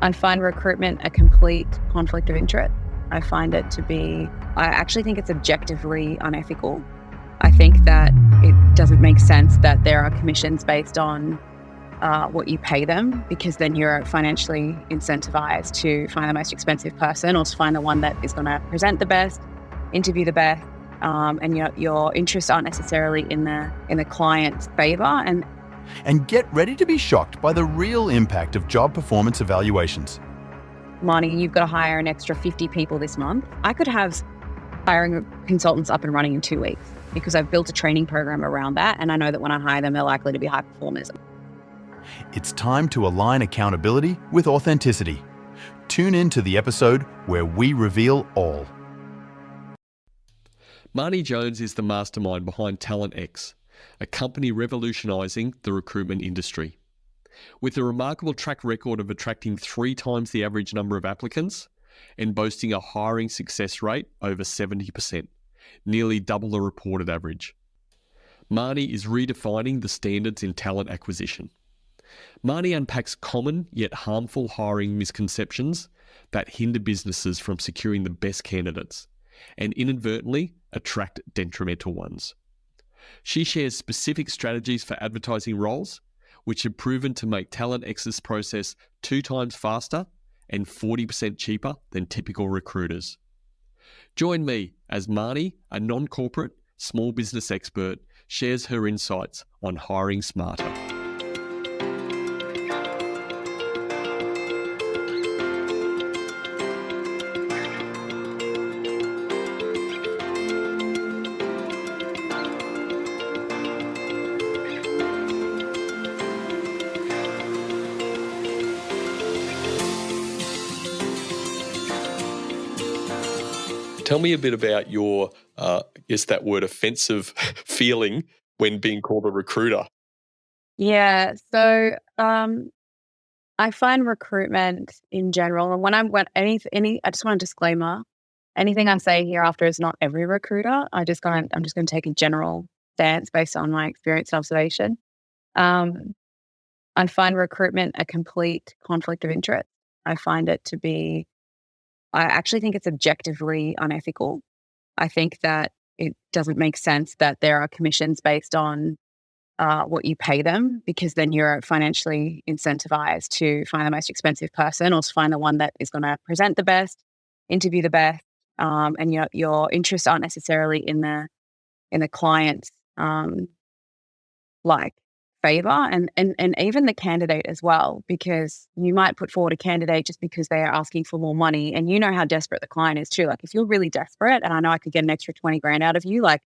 I find recruitment a complete conflict of interest. I find it to be, I actually think it's objectively unethical. I think that it doesn't make sense that there are commissions based on what you pay them, because then you're financially incentivized to find the most expensive person or to find the one that is going to present the best, interview the best, and your interests aren't necessarily in the client's favor. And get ready to be shocked by the real impact of job performance evaluations. Marnie, you've got to hire an extra 50 people this month. I could have hiring consultants up and running in 2 weeks because I've built a training program around that, and I know that when I hire them, they're likely to be high performers. It's time to align accountability with authenticity. Tune in to the episode where we reveal all. Marnie Jones is the mastermind behind TalentX, a company revolutionising the recruitment industry. With a remarkable track record of attracting 3 times the average number of applicants and boasting a hiring success rate over 70%, nearly double the reported average. Marnie is redefining the standards in talent acquisition. Marnie unpacks common yet harmful hiring misconceptions that hinder businesses from securing the best candidates and inadvertently attract detrimental ones. She shares specific strategies for advertising roles, which have proven to make TalentX's process 2 times faster and 40% cheaper than typical recruiters. Join me as Marnie, a non-corporate, small business expert, shares her insights on hiring smarter. Tell me a bit about your, that word offensive feeling when being called a recruiter. Yeah, so I find recruitment in general, and I just want a disclaimer. Anything I say here after is not every recruiter. I'm just going to take a general stance based on my experience and observation. I find recruitment a complete conflict of interest. I find it to be, I actually think it's objectively unethical. I think that it doesn't make sense that there are commissions based on what you pay them, because then you're financially incentivized to find the most expensive person or to find the one that is going to present the best, interview the best, and your interests aren't necessarily in the client's favor and even the candidate as well, because you might put forward a candidate just because they are asking for more money, and you know how desperate the client is too. Like, if you're really desperate and I know I could get an extra 20 grand out of you, like,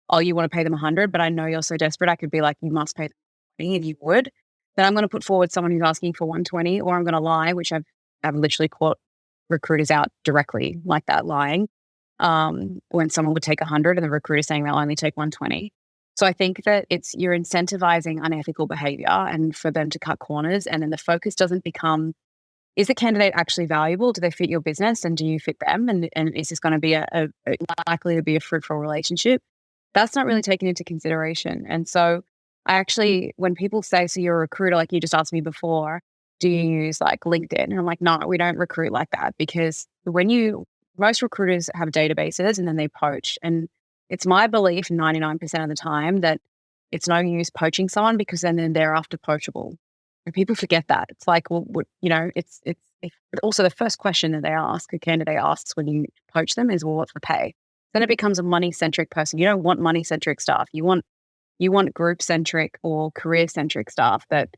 oh, you want to pay them 100, but I know you're so desperate, I could be like, you must pay them 20, and you would. Then I'm going to put forward someone who's asking for 120, or I'm going to lie, which I've literally caught recruiters out directly like that, lying, when someone would take 100 and the recruiter saying they'll only take 120. So I think that you're incentivizing unethical behavior and for them to cut corners, and then the focus doesn't become, is the candidate actually valuable? Do they fit your business, and do you fit them? And is this going to be likely to be a fruitful relationship? That's not really taken into consideration. And so I actually, when people say, so you're a recruiter, like you just asked me before, do you use like LinkedIn? And I'm like, no, we don't recruit like that, because most recruiters have databases and then they poach. And it's my belief 99% of the time that it's no use poaching someone, because then they're thereafter poachable. And people forget that. It's like, well, but also the first question that a candidate asks when you poach them is, well, what's the pay? Then it becomes a money-centric person. You don't want money-centric staff. You want group-centric or career-centric staff that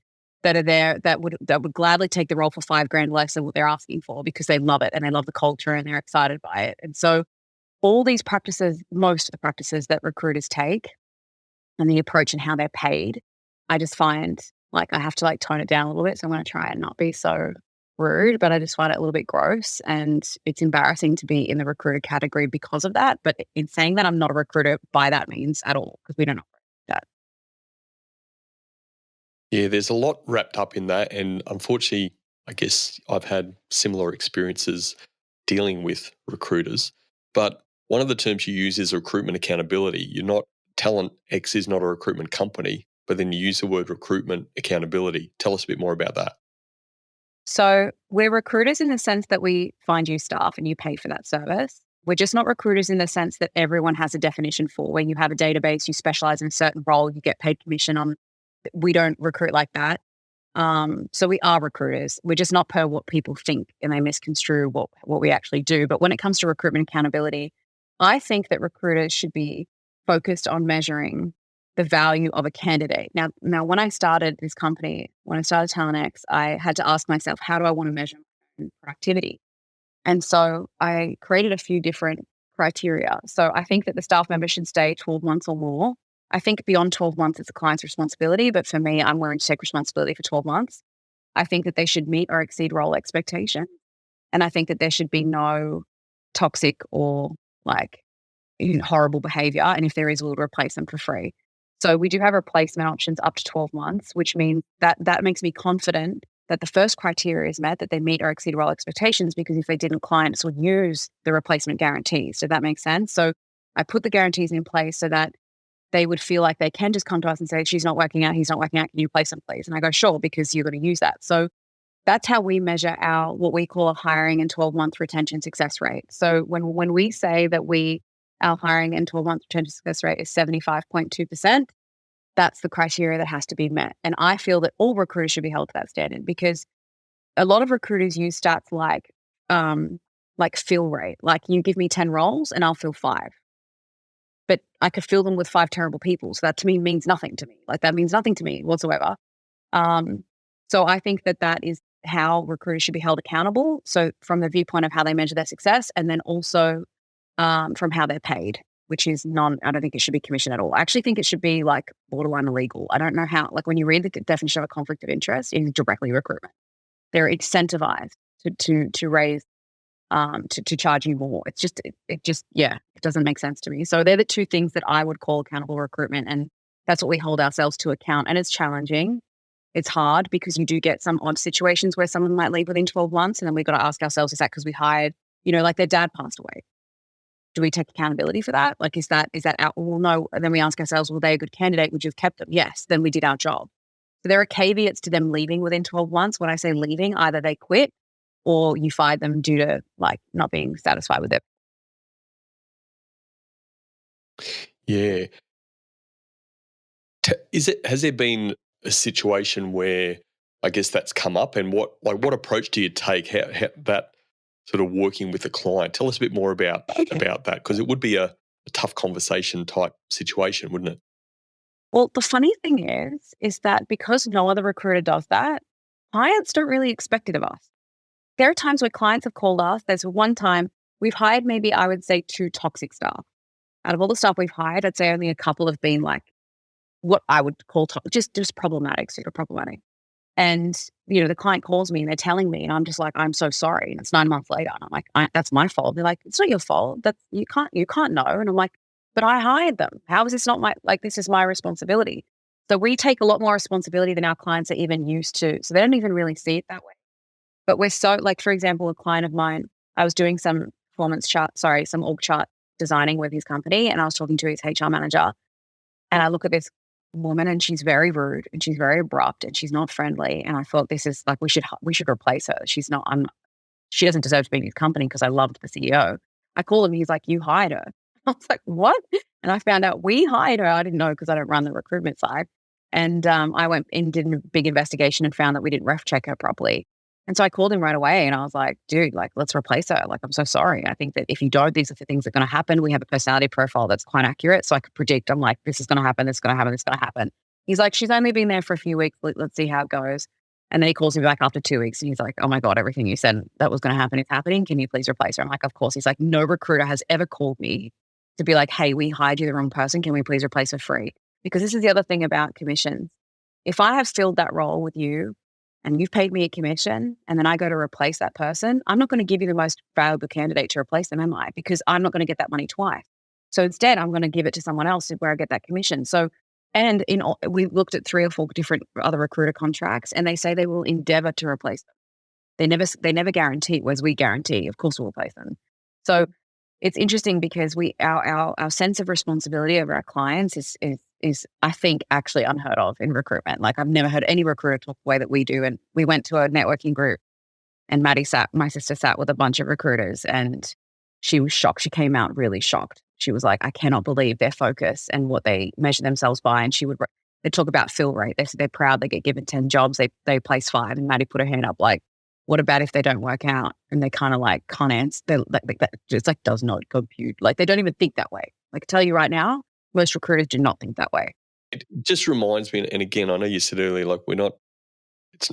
are there that would gladly take the role for $5,000 less than what they're asking for, because they love it and they love the culture and they're excited by it. And so all these practices, most of the practices that recruiters take and the approach and how they're paid, I just find like I have to like tone it down a little bit. So I'm going to try and not be so rude, but I just find it a little bit gross, and it's embarrassing to be in the recruiter category because of that. But in saying that, I'm not a recruiter by that means at all, because we don't operate like that. Yeah, there's a lot wrapped up in that. And unfortunately, I guess I've had similar experiences dealing with recruiters. But one of the terms you use is recruitment accountability. TalentX is not a recruitment company, but then you use the word recruitment accountability. Tell us a bit more about that. So we're recruiters in the sense that we find you staff and you pay for that service. We're just not recruiters in the sense that everyone has a definition for where you have a database, you specialize in a certain role, you get paid commission on. We don't recruit like that. So we are recruiters. We're just not per what people think and they misconstrue what we actually do. But when it comes to recruitment accountability, I think that recruiters should be focused on measuring the value of a candidate. Now, when I started this company, when I started TalentX, I had to ask myself, how do I want to measure my own productivity? And so I created a few different criteria. So I think that the staff member should stay 12 months or more. I think beyond 12 months, it's a client's responsibility. But for me, I'm willing to take responsibility for 12 months. I think that they should meet or exceed role expectation. And I think that there should be no toxic or like horrible behavior. And if there is, we'll replace them for free. So we do have replacement options up to 12 months, which means that makes me confident that the first criteria is met, that they meet or exceed role expectations, because if they didn't, clients would use the replacement guarantees. Does that make sense? So I put the guarantees in place so that they would feel like they can just come to us and say, she's not working out, he's not working out, can you place him, please? And I go, sure, because you're going to use that. So that's how we measure our, what we call a hiring and 12-month retention success rate. So when we say that our hiring and 12-month retention success rate is 75.2%, that's the criteria that has to be met. And I feel that all recruiters should be held to that standard, because a lot of recruiters use stats like fill rate. Like, you give me 10 roles and I'll fill 5. But I could fill them with 5 terrible people. So that to me means nothing to me. Like, that means nothing to me whatsoever. So I think that is how recruiters should be held accountable. So from the viewpoint of how they measure their success, and then also from how they're paid, which is I don't think it should be commission at all. I actually think it should be like borderline illegal. I don't know how, like when you read the definition of a conflict of interest, it is directly recruitment. They're incentivized to raise, to charge you more. It's just, it doesn't make sense to me. So they're the two things that I would call accountable recruitment. And that's what we hold ourselves to account. And it's challenging. It's hard because you do get some odd situations where someone might leave within 12 months. And then we've got to ask ourselves, is that because we hired, like their dad passed away? Do we take accountability for that? Like, is that out? Well, no. And then we ask ourselves, well, they're a good candidate. Would you have kept them? Yes. Then we did our job. So there are caveats to them leaving within 12 months. When I say leaving, either they quit or you fired them due to like not being satisfied with it. Yeah. Has there been a situation where I guess that's come up, and what approach do you take? How that sort of working with the client? Tell us a bit more about that, because it would be a tough conversation type situation, wouldn't it? Well, the funny thing is that because no other recruiter does that, clients don't really expect it of us. There are times where clients have called us. There's one time we've hired maybe, I would say, 2 toxic staff. Out of all the staff we've hired, I'd say only a couple have been like what I would call just problematic, super problematic. And, the client calls me and they're telling me, and I'm just like, I'm so sorry. And it's 9 months later. And I'm like, that's my fault. They're like, it's not your fault. You can't know. And I'm like, but I hired them. How is this not this is my responsibility. So we take a lot more responsibility than our clients are even used to. So they don't even really see it that way. But we're so, like, for example, a client of mine, I was doing some some org chart designing with his company, and I was talking to his HR manager, and I look at this woman and she's very rude and she's very abrupt and she's not friendly. And I thought, this is like, we should replace her. She doesn't deserve to be in his company, because I loved the CEO. I called him. He's like, you hired her. I was like, what? And I found out we hired her. I didn't know, because I don't run the recruitment side. And I went and did a big investigation and found that we didn't ref check her properly. And so I called him right away and I was like, dude, like, let's replace her. Like, I'm so sorry. I think that if you don't, these are the things that are going to happen. We have a personality profile that's quite accurate. So I could predict, I'm like, this is going to happen. This is going to happen. This is going to happen. He's like, she's only been there for a few weeks. Let's see how it goes. And then he calls me back after 2 weeks and he's like, oh my God, everything you said that was going to happen is happening. Can you please replace her? I'm like, of course. He's like, no recruiter has ever called me to be like, hey, we hired you the wrong person. Can we please replace her free? Because this is the other thing about commissions. If I have filled that role with you and you've paid me a commission and then I go to replace that person, I'm not going to give you the most valuable candidate to replace them, am I? Because I'm not going to get that money twice. So instead, I'm going to give it to someone else where I get that commission. So, and we looked at 3 or 4 different other recruiter contracts, and they say they will endeavor to replace them. They never guarantee, whereas we guarantee, of course, we'll replace them. So it's interesting because our sense of responsibility over our clients is I think actually unheard of in recruitment. Like, I've never heard any recruiter talk the way that we do. And we went to a networking group And my sister sat with a bunch of recruiters and she was shocked. She came out really shocked. She was like, I cannot believe their focus and what they measure themselves by. And they talk about fill rate. They said they're proud they get given 10 jobs. They place 5. And Maddie put her hand up like, what about if they don't work out? And they kind of like can't answer. That just like does not compute. Like they don't even think that way. Like I tell you right now, most recruiters do not think that way. It just reminds me, and again, I know you said earlier, like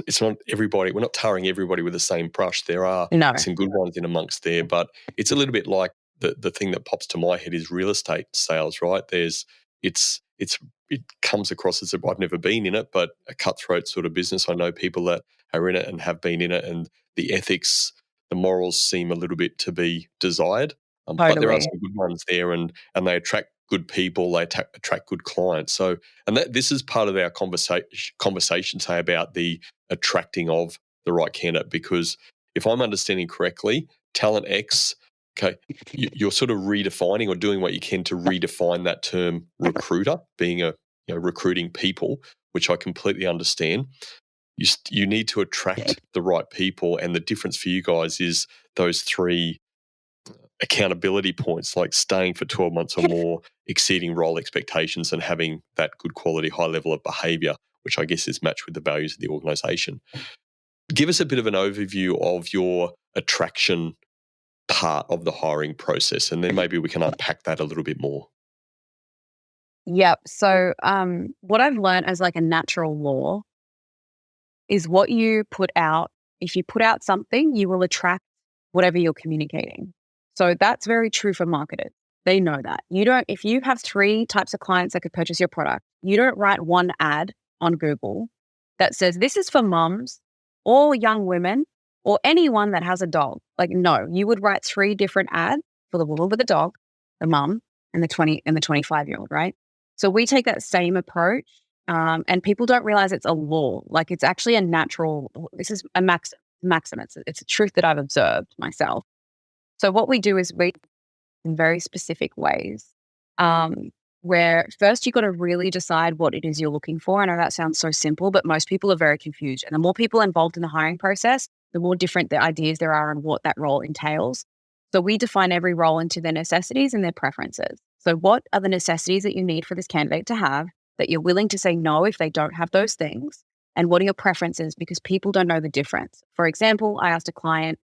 it's not everybody, we're not tarring everybody with the same brush. There are some good ones in amongst there, but it's a little bit like the thing that pops to my head is real estate sales, right? It comes across as I've never been in it, but a cutthroat sort of business. I know people that are in it and have been in it, and the ethics, the morals seem a little bit to be desired. But there are some good ones there, and they attract good people, they attract good clients. So, and this is part of our conversation today about the attracting of the right candidate, because if I'm understanding correctly, TalentX, okay, you're sort of redefining or doing what you can to redefine that term recruiter, being recruiting people, which I completely understand. You need to attract the right people, and the difference for you guys is those 3 accountability points, like staying for 12 months or more, exceeding role expectations, and having that good quality high level of behavior, which I guess is matched with the values of the organization. Give us a bit of an overview of your attraction part of the hiring process, and then maybe we can unpack that a little bit more. Yep. So what I've learned as like a natural law is what you put out. If you put out something, you will attract whatever you're communicating. So that's very true for marketers. They know that. If you have 3 types of clients that could purchase your product, you don't write one ad on Google that says, this is for mums or young women or anyone that has a dog. Like, no, you would write 3 different ads for the woman with the dog, the mum, and the 25-year-old, right? So we take that same approach, and people don't realize it's a law. Like it's actually a natural, this is a maxim. It's a truth that I've observed myself. So what we do is we, in very specific ways, where first you've got to really decide what it is you're looking for. I know that sounds so simple, but most people are very confused. And the more people involved in the hiring process, the more different the ideas there are on what that role entails. So we define every role into their necessities and their preferences. So what are the necessities that you need for this candidate to have that you're willing to say no if they don't have those things? And what are your preferences? Because people don't know the difference. For example, I asked a client,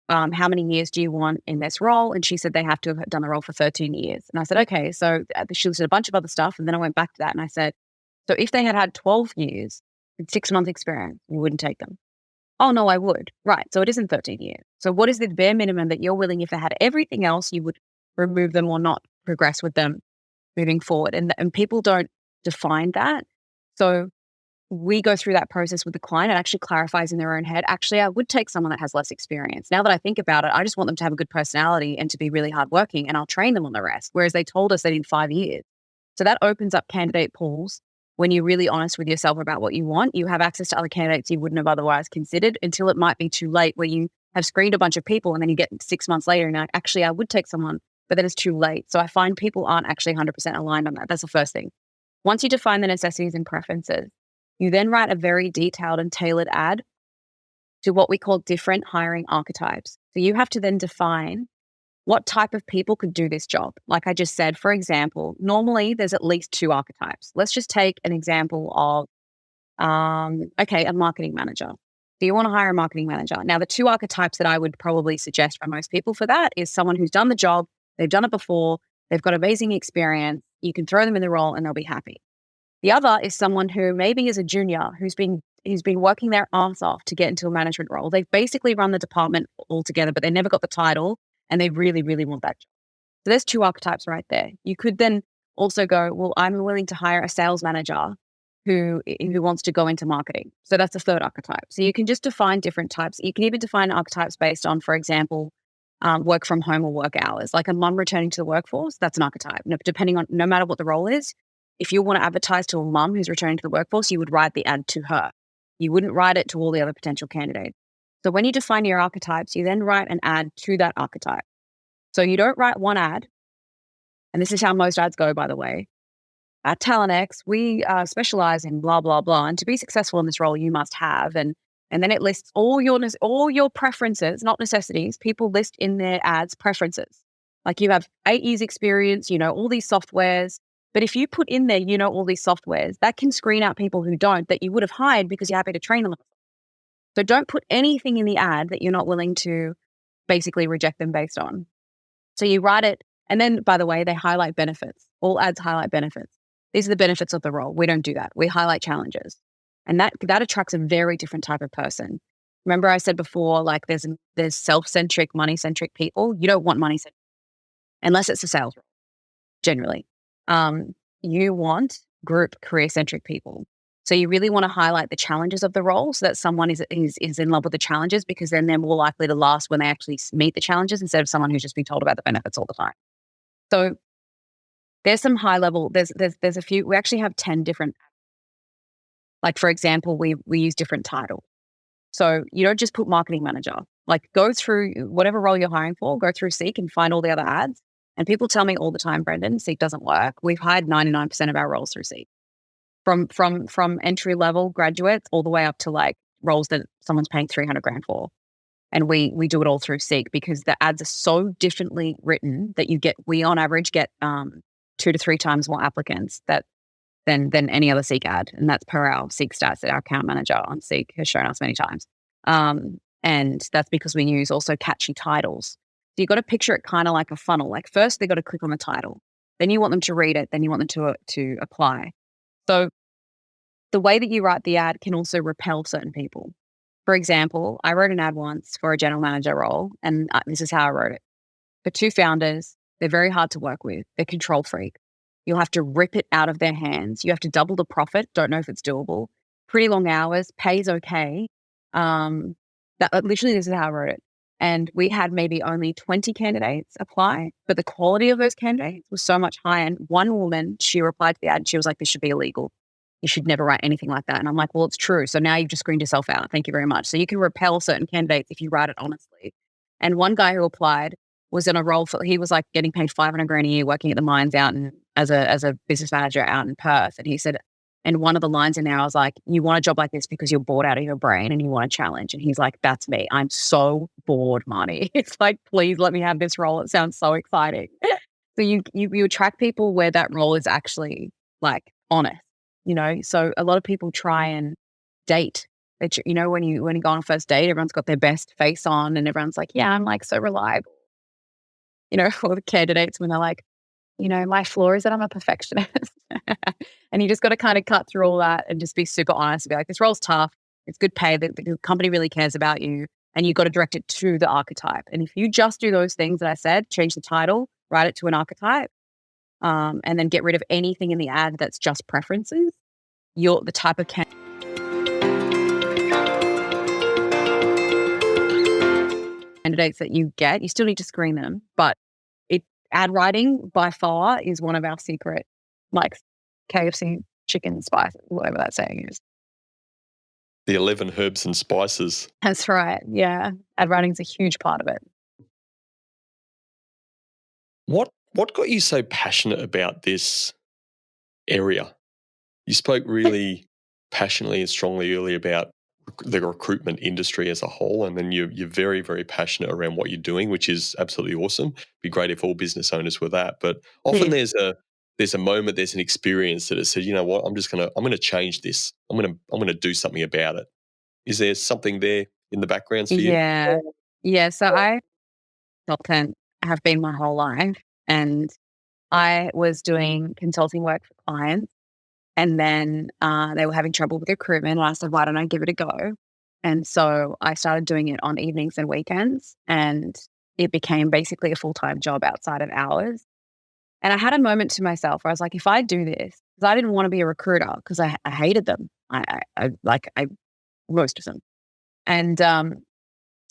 how many years do you want in this role? And she said they have to have done the role for 13 years. And I said, okay. So she listed a bunch of other stuff. And then I went back to that and I said, so if they had 12 years and 6-month experience, you wouldn't take them. Oh, no, I would. Right. So it isn't 13 years. So what is the bare minimum that you're willing, if they had everything else, you would remove them or not progress with them moving forward? And people don't define that. So we go through that process with the client. It actually clarifies in their own head. Actually, I would take someone that has less experience. Now that I think about it, I just want them to have a good personality and to be really hardworking, and I'll train them on the rest. Whereas they told us they need 5 years. So that opens up candidate pools. When you're really honest with yourself about what you want, you have access to other candidates you wouldn't have otherwise considered, until it might be too late, where you have screened a bunch of people and then you get 6 months later and you're like, actually, I would take someone, but then it's too late. So I find people aren't actually 100% aligned on that. That's the first thing. Once you define the necessities and preferences, you then write a very detailed and tailored ad to what we call different hiring archetypes. So you have to then define what type of people could do this job. Like I just said, for example, normally there's at least 2 archetypes. Let's just take an example of, a marketing manager. Do you want to hire a marketing manager? Now, the 2 archetypes that I would probably suggest for most people for that is someone who's done the job, they've done it before, they've got amazing experience, you can throw them in the role and they'll be happy. The other is someone who maybe is a junior who's been working their ass off to get into a management role. They've basically run the department altogether, but they never got the title and they really, really want that job. So there's 2 archetypes right there. You could then also go, well, I'm willing to hire a sales manager who wants to go into marketing. So that's a 3rd archetype. So you can just define different types. You can even define archetypes based on, for example, work from home or work hours. Like a mum returning to the workforce, that's an archetype. Depending on, no matter what the role is, if you want to advertise to a mum who's returning to the workforce, you would write the ad to her. You wouldn't write it to all the other potential candidates. So when you define your archetypes, you then write an ad to that archetype. So you don't write one ad, and this is how most ads go, by the way. At TalentX, we specialize in blah, blah, blah. And to be successful in this role, you must have. And And then it lists all your preferences, not necessities. People list in their ads preferences. Like you have 8 years experience, you know, all these softwares. But if you put in there, you know, all these softwares, that can screen out people who don't, that you would have hired because you're happy to train them. So don't put anything in the ad that you're not willing to basically reject them based on. So you write it. And then, by the way, they highlight benefits. All ads highlight benefits. These are the benefits of the role. We don't do that. We highlight challenges. And that attracts a very different type of person. Remember I said before, like there's self-centric, money-centric people. You don't want money-centric unless it's a sales role, generally. You want group career-centric people. So you really want to highlight the challenges of the role so that someone is in love with the challenges, because then they're more likely to last when they actually meet the challenges instead of someone who's just been told about the benefits all the time. So there's some high level, there's a few, we actually have 10 different, like for example, we use different titles. So you don't just put marketing manager, like go through whatever role you're hiring for, go through Seek and find all the other ads. And people tell me all the time, Brendan, Seek doesn't work. We've hired 99% of our roles through Seek. From entry level graduates all the way up to like roles that someone's paying $300,000 for. And we do it all through Seek because the ads are so differently written that we on average get 2 to 3 times more applicants than any other Seek ad. And that's per our Seek stats that our account manager on Seek has shown us many times. And that's because we use also catchy titles. So you've got to picture it kind of like a funnel. Like first they got to click on the title, then you want them to read it, then you want them to apply. So the way that you write the ad can also repel certain people. For example, I wrote an ad once for a general manager role, and this is how I wrote it. For 2 founders, they're very hard to work with. They're control freak. You'll have to rip it out of their hands. You have to double the profit. Don't know if it's doable. Pretty long hours. Pays okay. Literally, this is how I wrote it. And we had maybe only 20 candidates apply, but the quality of those candidates was so much higher. And one woman, she replied to the ad and she was like, this should be illegal. You should never write anything like that. And I'm like, well, it's true. So now you've just screened yourself out. Thank you very much. So you can repel certain candidates if you write it honestly. And one guy who applied was in a role he was like getting paid $500,000 a year working at the mines out as a business manager out in Perth. And he said, and one of the lines in there, I was like, you want a job like this because you're bored out of your brain and you want a challenge. And he's like, that's me. I'm so bored, Marnie. It's like, please let me have this role. It sounds so exciting. So you attract people where that role is actually like honest, you know? So a lot of people try and date. You know, when you go on a first date, everyone's got their best face on and everyone's like, yeah, I'm like so reliable. You know, all the candidates when they're like, you know, my flaw is that I'm a perfectionist. And you just got to kind of cut through all that and just be super honest and be like, this role's tough. It's good pay. The company really cares about you. And you got to direct it to the archetype. And if you just do those things that I said, change the title, write it to an archetype, and then get rid of anything in the ad that's just preferences, you're the type of candidates that you get, you still need to screen them, but ad writing by far is one of our secret, like KFC chicken spices, whatever that saying is. The 11 herbs and spices. That's right. Yeah. Ad writing is a huge part of it. What got you so passionate about this area? You spoke really passionately and strongly earlier about the recruitment industry as a whole, and then you're very, very passionate around what you're doing, which is absolutely awesome. It'd be great if all business owners were that. But often there's a moment, there's an experience that has said, you know what, I'm gonna change this. I'm gonna do something about it. Is there something there in the background for you? Yeah. So I consultant have been my whole life, and I was doing consulting work for clients. And then they were having trouble with recruitment. And I said, why don't I give it a go? And so I started doing it on evenings and weekends. And it became basically a full-time job outside of hours. And I had a moment to myself where I was like, if I do this, because I didn't want to be a recruiter because I hated them. I most of them. And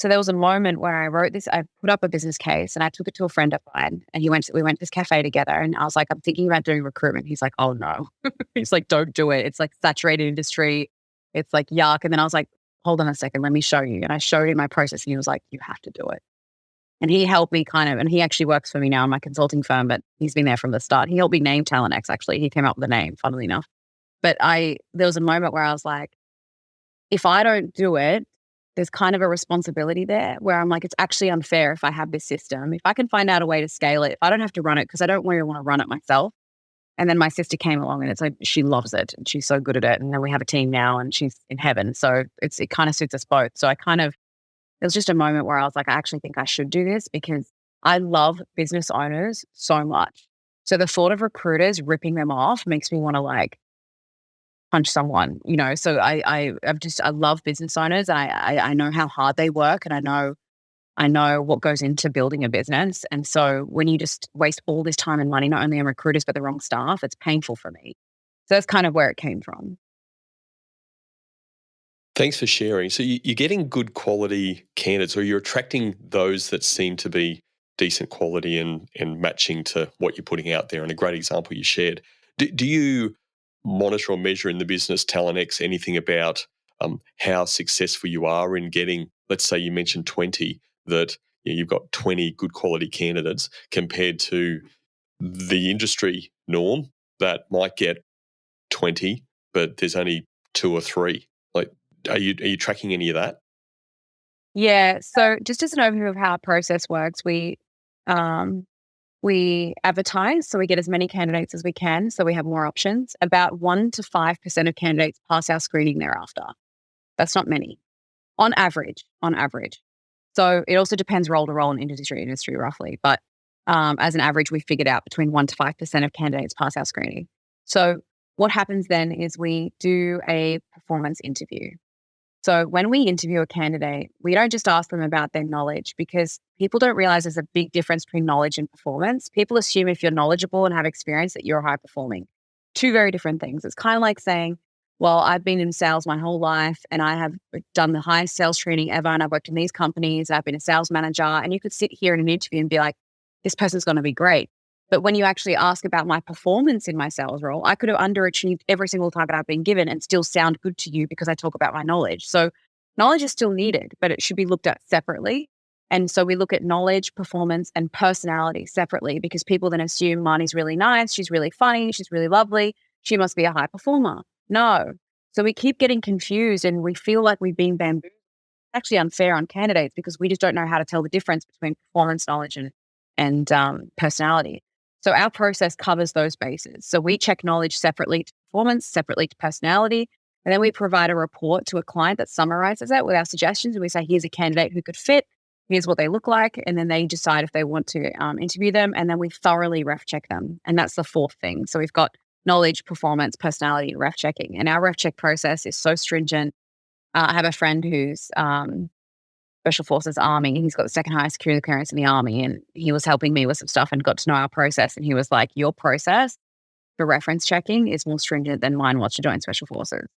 so there was a moment where I wrote this, I put up a business case and I took it to a friend of mine and we went to this cafe together and I was like, I'm thinking about doing recruitment. He's like, oh no. He's like, don't do it. It's like saturated industry. It's like yuck. And then I was like, hold on a second, let me show you. And I showed him my process and he was like, you have to do it. And he helped me and he actually works for me now in my consulting firm, but he's been there from the start. He helped me name TalentX actually. He came up with the name, funnily enough. But there was a moment where I was like, if I don't do it, there's kind of a responsibility there where I'm like, it's actually unfair if I have this system. If I can find out a way to scale it, if I don't have to run it, because I don't really want to run it myself. And then my sister came along and it's like, she loves it and she's so good at it. And then we have a team now and she's in heaven. So it kind of suits us both. So it was just a moment where I was like, I actually think I should do this because I love business owners so much. So the thought of recruiters ripping them off makes me want to like punch someone, you know? So I love business owners. I know how hard they work and I know what goes into building a business. And so when you just waste all this time and money, not only on recruiters, but the wrong staff, it's painful for me. So that's kind of where it came from. Thanks for sharing. So you're getting good quality candidates, or you're attracting those that seem to be decent quality and matching to what you're putting out there. And a great example you shared. Do you monitor or measure in the business TalentX anything about how successful you are in getting, let's say you mentioned 20, that you've got 20 good quality candidates compared to the industry norm that might get 20, but there's only 2 or 3? Like, are you tracking any of that? Yeah. So just as an overview of how our process works, we advertise, so we get as many candidates as we can, so we have more options. About 1 to 5% of candidates pass our screening thereafter. That's not many. On average. So it also depends role to role and industry to industry roughly. But as an average, we figured out between 1 to 5% of candidates pass our screening. So what happens then is we do a performance interview. So when we interview a candidate, we don't just ask them about their knowledge, because people don't realize there's a big difference between knowledge and performance. People assume if you're knowledgeable and have experience that you're high performing. Two very different things. It's kind of like saying, well, I've been in sales my whole life and I have done the highest sales training ever and I've worked in these companies. I've been a sales manager, and you could sit here in an interview and be like, this person's going to be great. But when you actually ask about my performance in my sales role, I could have underachieved every single target I've been given and still sound good to you because I talk about my knowledge. So knowledge is still needed, but it should be looked at separately. And so we look at knowledge, performance, and personality separately, because people then assume Marnie's really nice, she's really funny, she's really lovely, she must be a high performer. No. So we keep getting confused and we feel like we've been bamboozled. It's actually unfair on candidates because we just don't know how to tell the difference between performance, knowledge, and personality. So our process covers those bases. So we check knowledge separately to performance, separately to personality, and then we provide a report to a client that summarizes it with our suggestions. And we say, here's a candidate who could fit, here's what they look like, and then they decide if they want to interview them, and then we thoroughly ref check them. And that's the fourth thing. So we've got knowledge, performance, personality, and ref checking. And our ref check process is so stringent. I have a friend who's Special Forces Army. He's got the second highest security clearance in the Army, and he was helping me with some stuff and got to know our process. And he was like, your process for reference checking is more stringent than mine was to join Special Forces.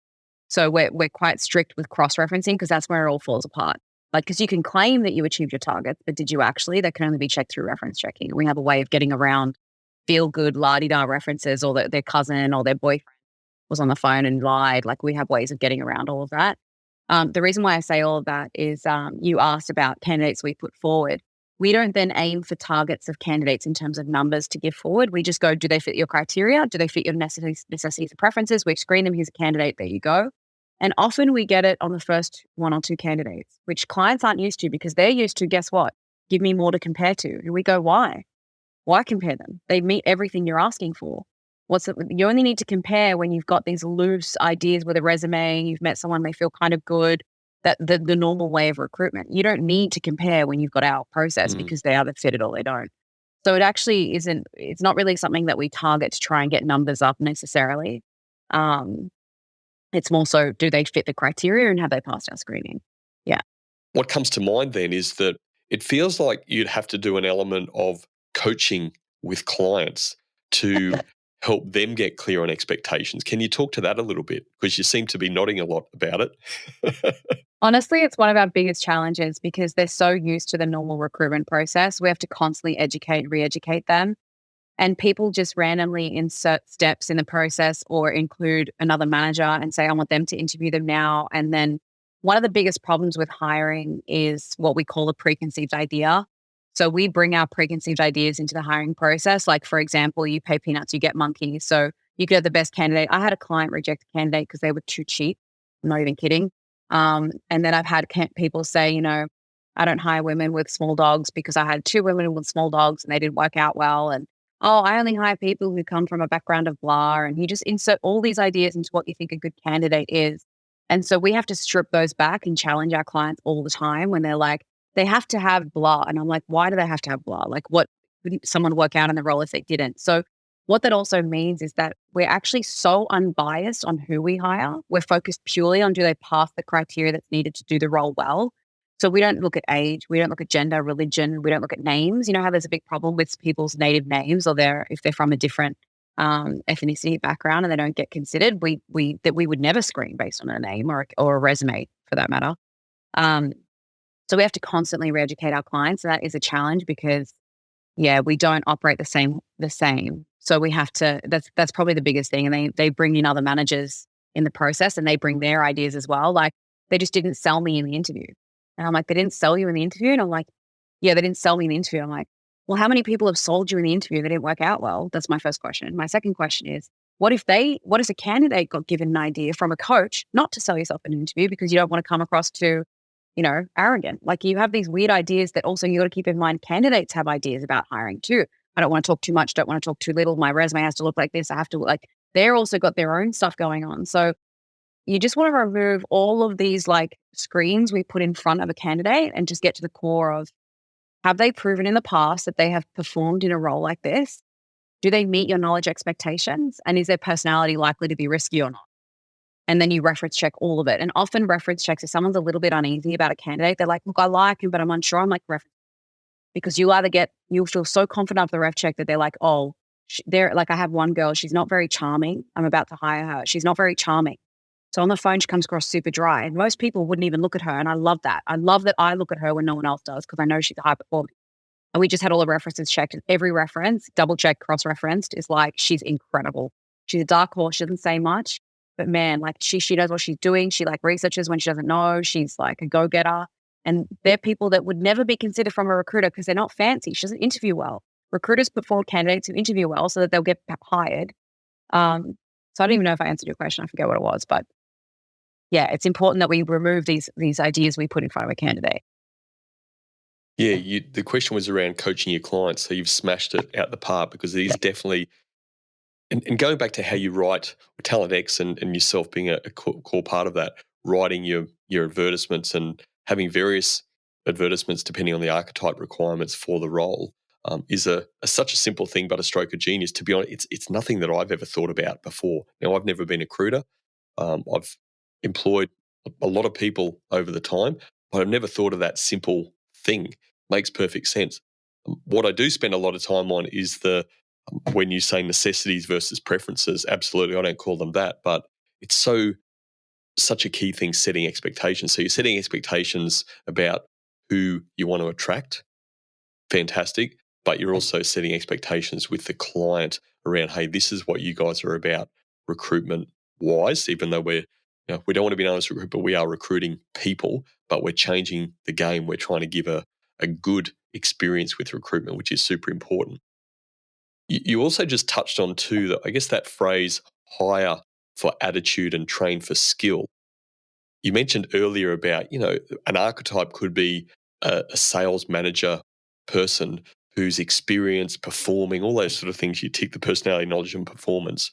So we're quite strict with cross-referencing, because that's where it all falls apart. Like, because you can claim that you achieved your targets, but did you actually? That can only be checked through reference checking. And we have a way of getting around feel-good la-di-da references, or their cousin or their boyfriend was on the phone and lied. Like, we have ways of getting around all of that. The reason why I say all of that is you asked about candidates we put forward. We don't then aim for targets of candidates in terms of numbers to give forward. We just go, do they fit your criteria? Do they fit your necessities and preferences? We screen them. Here's a candidate. There you go. And often we get it on the first 1 or 2 candidates, which clients aren't used to, because they're used to, guess what? Give me more to compare to. And we go, why? Why compare them? They meet everything you're asking for. You only need to compare when you've got these loose ideas with a resume, you've met someone, they feel kind of good, that the normal way of recruitment. You don't need to compare when you've got our process, because they either fit it or they don't. So it actually isn't, it's not really something that we target to try and get numbers up necessarily. It's more so, do they fit the criteria and have they passed our screening? Yeah. What comes to mind then is that it feels like you'd have to do an element of coaching with clients to help them get clear on expectations. Can you talk to that a little bit? Because you seem to be nodding a lot about it. Honestly, it's one of our biggest challenges, because they're so used to the normal recruitment process. We have to constantly educate, re-educate them. And people just randomly insert steps in the process or include another manager and say, I want them to interview them now. And then one of the biggest problems with hiring is what we call a preconceived idea. So we bring our preconceived ideas into the hiring process. Like, for example, you pay peanuts, you get monkeys. So you could have the best candidate. I had a client reject a candidate because they were too cheap. I'm not even kidding. And then I've had people say, you know, I don't hire women with small dogs because I had 2 women with small dogs and they didn't work out well. And, oh, I only hire people who come from a background of blah. And you just insert all these ideas into what you think a good candidate is. And so we have to strip those back and challenge our clients all the time when they're like, they have to have blah. And I'm like, why do they have to have blah? Like, what would someone work out in the role if they didn't? So what that also means is that we're actually so unbiased on who we hire. We're focused purely on do they pass the criteria that's needed to do the role well. So we don't look at age, we don't look at gender, religion, we don't look at names. You know how there's a big problem with people's native names or if they're from a different ethnicity background and they don't get considered. We would never screen based on a name or a resume for that matter. So we have to constantly re-educate our clients. And that is a challenge because we don't operate the same. So we have to, that's probably the biggest thing. And they bring in other managers in the process and they bring their ideas as well. Like they just didn't sell me in the interview. And I'm like, they didn't sell you in the interview? And I'm like, yeah, they didn't sell me in the interview. I'm like, well, how many people have sold you in the interview that didn't work out well? That's my first question. My second question is, what if a candidate got given an idea from a coach not to sell yourself in an interview because you don't want to come across too, you know, arrogant? Like you have these weird ideas that also you got to keep in mind candidates have ideas about hiring too. I don't want to talk too much, don't want to talk too little. My resume has to look like this. I have to like, they're also got their own stuff going on. So you just want to remove all of these like screens we put in front of a candidate and just get to the core of, have they proven in the past that they have performed in a role like this? Do they meet your knowledge expectations? And is their personality likely to be risky or not? And then you reference check all of it. And often reference checks, if someone's a little bit uneasy about a candidate, they're like, look, I like him, but I'm unsure. I'm like, reference. Because you'll feel so confident of the ref check that they're like, oh, they're like, I have one girl, she's not very charming. I'm about to hire her. She's not very charming. So on the phone, she comes across super dry. And most people wouldn't even look at her. And I love that. I love that I look at her when no one else does because I know she's a high performer. And we just had all the references checked. And every reference, double checked, cross-referenced, is like, she's incredible. She's a dark horse. She doesn't say much. But man, like she knows what she's doing. She like researches when she doesn't know. She's like a go-getter. And they're people that would never be considered from a recruiter because they're not fancy. She doesn't interview well. Recruiters put forward candidates who interview well so that they'll get hired. So I don't even know if I answered your question. I forget what it was. But yeah, it's important that we remove these ideas we put in front of a candidate. Yeah, the question was around coaching your clients. So you've smashed it out the park because it is definitely, and going back to how you write TalentX and yourself being a core part of that, writing your advertisements and having various advertisements depending on the archetype requirements for the role is such a simple thing, but a stroke of genius. To be honest, it's nothing that I've ever thought about before. Now, I've never been a recruiter. I've employed a lot of people over the time, but I've never thought of that simple thing. Makes perfect sense. What I do spend a lot of time on is when you say necessities versus preferences. Absolutely, I don't call them that, but it's such a key thing, setting expectations. So you're setting expectations about who you want to attract. Fantastic. But you're also setting expectations with the client around, hey, this is what you guys are about recruitment wise, even though we don't want to be known as recruit, but we are recruiting people, but we're changing the game. We're trying to give a good experience with recruitment, which is super important. You also just touched on too, that I guess that phrase, hire for attitude and train for skill. You mentioned earlier about, an archetype could be a sales manager person who's experienced performing, all those sort of things. You tick the personality, knowledge, and performance.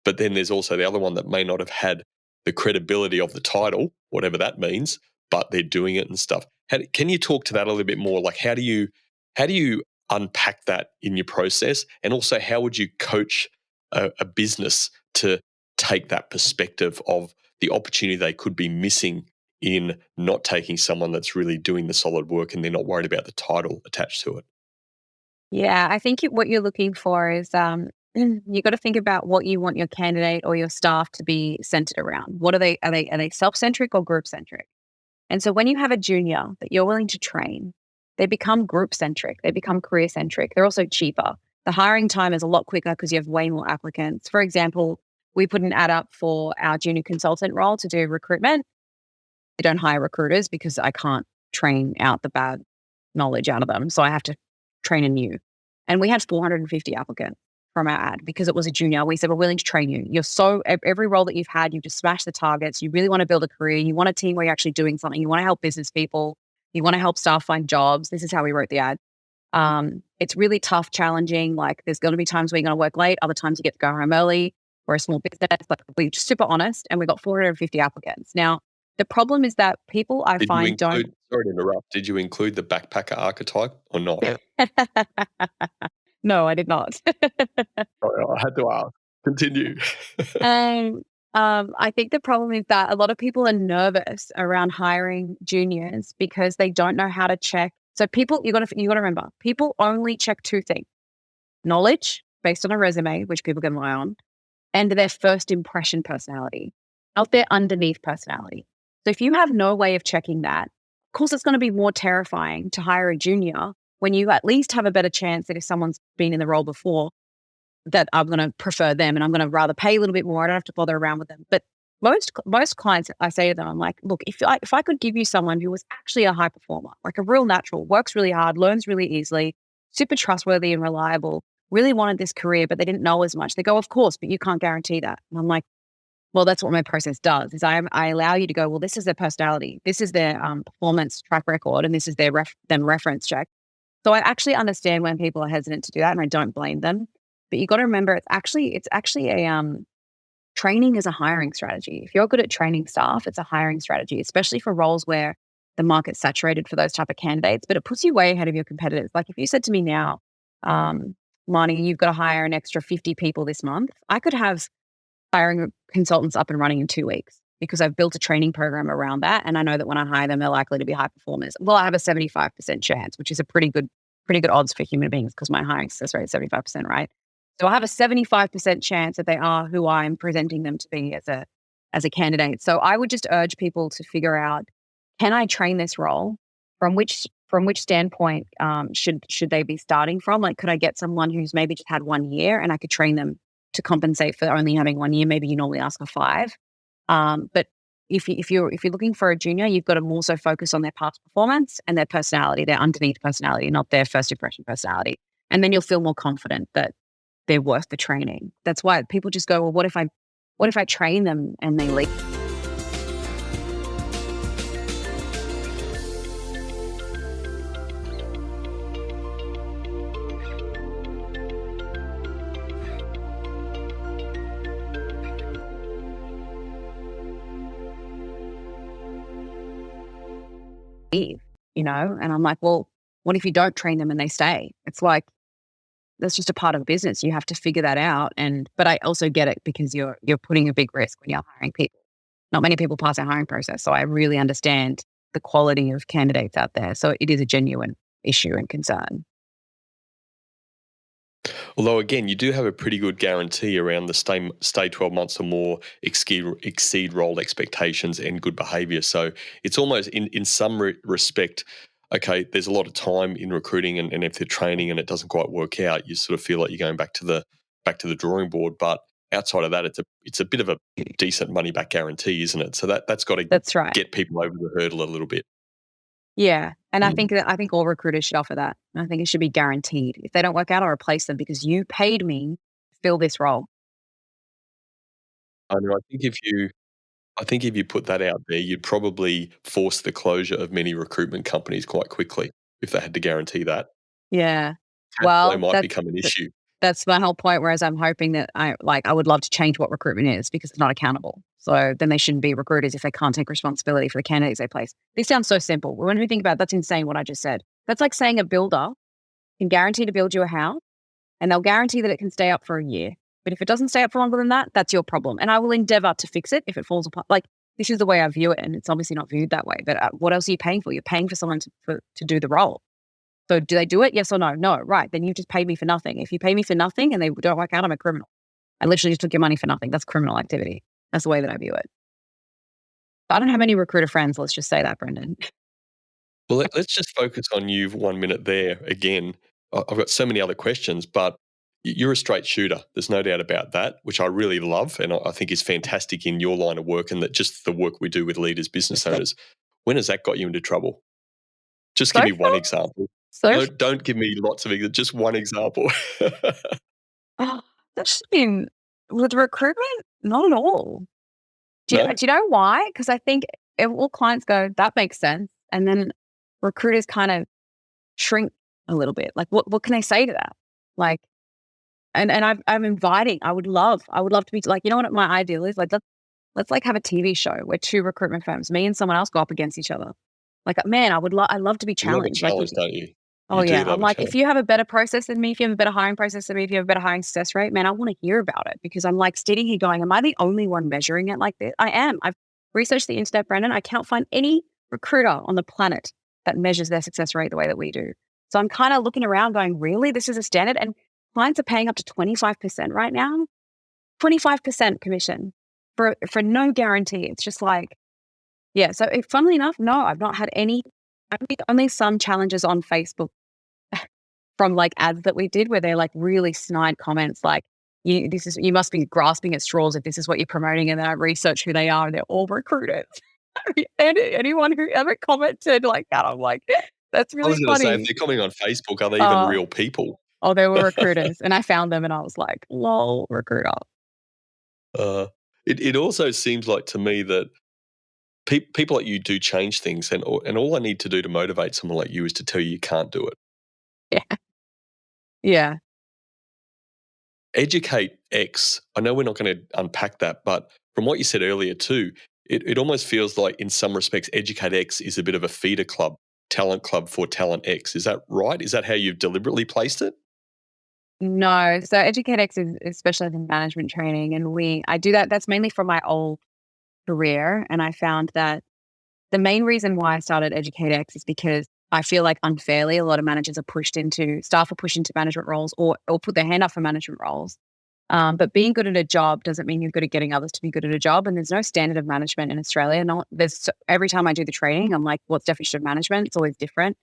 But then there's also the other one that may not have had the credibility of the title, whatever that means, but they're doing it and stuff. Can you talk to that a little bit more? Like, how do you unpack that in your process? And also, how would you coach a business to take that perspective of the opportunity they could be missing in not taking someone that's really doing the solid work and they're not worried about the title attached to it? Yeah, I think what you're looking for is you got to think about what you want your candidate or your staff to be centered around. What are they? Are they self-centric or group-centric? And so when you have a junior that you're willing to train, they become group-centric. They become career-centric. They're also cheaper. The hiring time is a lot quicker because you have way more applicants. For example, we put an ad up for our junior consultant role to do recruitment. I don't hire recruiters because I can't train out the bad knowledge out of them. So I have to train a new. And we had 450 applicants. from our ad because it was a junior. We said, we're willing to train you. Every role that you've had, you've just smashed the targets. You really want to build a career. You want a team where you're actually doing something. You want to help business people. You want to help staff find jobs. This is how we wrote the ad. It's really tough, challenging. Like there's going to be times where you're going to work late. Other times you get to go home early. We're a small business. Like we're just super honest, and we got 450 applicants. Now, the problem is that people I find don't. Sorry to interrupt. Did you include the backpacker archetype or not? No, I did not. Sorry, I had to ask. Continue. I think the problem is that a lot of people are nervous around hiring juniors because they don't know how to check. So people, you got to remember, people only check two things: knowledge based on a resume, which people can rely on, and their first impression personality, not their underneath personality. So if you have no way of checking that, of course, it's going to be more terrifying to hire a junior when you at least have a better chance that if someone's been in the role before, that I'm going to prefer them and I'm going to rather pay a little bit more. I don't have to bother around with them. But most clients, I say to them, I'm like, look, if I could give you someone who was actually a high performer, like a real natural, works really hard, learns really easily, super trustworthy and reliable, really wanted this career, but they didn't know as much. They go, of course, but you can't guarantee that. And I'm like, well, that's what my process does, is I allow you to go, well, this is their personality, this is their performance track record, and this is their reference check. So I actually understand when people are hesitant to do that, and I don't blame them. But you got to remember, it's actually a training is a hiring strategy. If you're good at training staff, it's a hiring strategy, especially for roles where the market's saturated for those type of candidates. But it puts you way ahead of your competitors. Like if you said to me now, Marnie, you've got to hire an extra 50 people this month, I could have hiring consultants up and running in 2 weeks because I've built a training program around that. And I know that when I hire them, they're likely to be high performers. Well, I have a 75% chance, which is a pretty good odds for human beings because my hiring success rate is 75%, right? So I have a 75% chance that they are who I'm presenting them to be as a candidate. So I would just urge people to figure out, can I train this role? From which standpoint should they be starting from? Like, could I get someone who's maybe just had 1 year and I could train them to compensate for only having 1 year? Maybe you normally ask for 5. But if you're looking for a junior, you've got to more so focus on their past performance and their personality, their underneath personality, not their first impression personality. And then you'll feel more confident that they're worth the training. That's why people just go, well, what if I train them and they leave? And I'm like, well, what if you don't train them and they stay? It's like, that's just a part of business. You have to figure that out. But I also get it because you're putting a big risk when you're hiring people. Not many people pass our hiring process. So I really understand the quality of candidates out there. So it is a genuine issue and concern. Although, again, you do have a pretty good guarantee around the stay 12 months or more, exceed role expectations and good behaviour. So it's almost, in some respect, okay, there's a lot of time in recruiting, and if they're training and it doesn't quite work out, you sort of feel like you're going back to the drawing board. But outside of that, it's a bit of a decent money back guarantee, isn't it? So that's got to get people over the hurdle a little bit. Yeah. And I think all recruiters should offer that. I think it should be guaranteed. If they don't work out, I'll replace them because you paid me to fill this role. I know. I think if you put that out there, you'd probably force the closure of many recruitment companies quite quickly if they had to guarantee that. Yeah. Well, it might become an issue. That's my whole point. Whereas I'm hoping that I would love to change what recruitment is because it's not accountable. So then they shouldn't be recruiters if they can't take responsibility for the candidates they place. This sounds so simple. When we think about it, that's insane what I just said. That's like saying a builder can guarantee to build you a house and they'll guarantee that it can stay up for a year. But if it doesn't stay up for longer than that, that's your problem. And I will endeavor to fix it if it falls apart. Like, this is the way I view it. And it's obviously not viewed that way. But what else are you paying for? You're paying for someone to do the role. So do they do it? Yes or no? No. Right. Then you just paid me for nothing. If you pay me for nothing and they don't work out, I'm a criminal. I literally just took your money for nothing. That's criminal activity. That's the way that I view it. I don't have any recruiter friends. Let's just say that, Brendan. Well, let's just focus on you for 1 minute there. Again, I've got so many other questions, but you're a straight shooter. There's no doubt about that, which I really love and I think is fantastic in your line of work and that just the work we do with leaders, business owners. When has that got you into trouble? Just give me one example. Don't give me lots of just one example. Oh, that's been with recruitment, not at all. No? Do you know why? Because I think all clients go, that makes sense. And then recruiters kind of shrink a little bit. Like, what can I say to that? Like, and I'm inviting. I would love to be like, you know what my ideal is? Like, let's like have a TV show where two recruitment firms, me and someone else, go up against each other. Like, man, I love to be You love a challenged. Like, challenge, don't you? oh You do yeah, I'm love a like, if challenge. you have a better process than me, if you have a better hiring process than me, if you have a better hiring success rate, man, I want to hear about it because I'm like sitting here going, am I the only one measuring it like this? I am. I've researched the internet, Brendan. I cannot find any recruiter on the planet that measures their success rate the way that we do. So I'm kind of looking around going, really, this is a standard, and clients are paying up to 25% right now. 25% commission for no guarantee. It's just like, yeah. So funnily enough, no, I've not had any, only some challenges on Facebook from like ads that we did where they're like really snide comments like, you must be grasping at straws if this is what you're promoting. And then I research who they are and they're all recruiters. And anyone who ever commented like that, I'm like, that's I really was going to say, if funny. they're commenting on Facebook, are they even Uh, real people? oh, they were recruiters. And I found them and I was like, lol, recruiter. Uh, it also seems like to me that people like you do change things, and all I need to do to motivate someone like you is to tell you you can't do it. Yeah. Yeah. Educate X. I know we're not going to unpack that, but from what you said earlier too, it almost feels like in some respects, Educate X is a bit of a feeder club, talent club for Talent X. Is that right? Is that how you've deliberately placed it? No. So EducateX is specialized in management training. And I do that. That's mainly from my old career. And I found that the main reason why I started EducateX is because I feel like unfairly a lot of managers staff are pushed into management roles or put their hand up for management roles. But being good at a job doesn't mean you're good at getting others to be good at a job. And there's no standard of management in Australia. Every time I do the training, I'm like, what's definition of management? It's always different.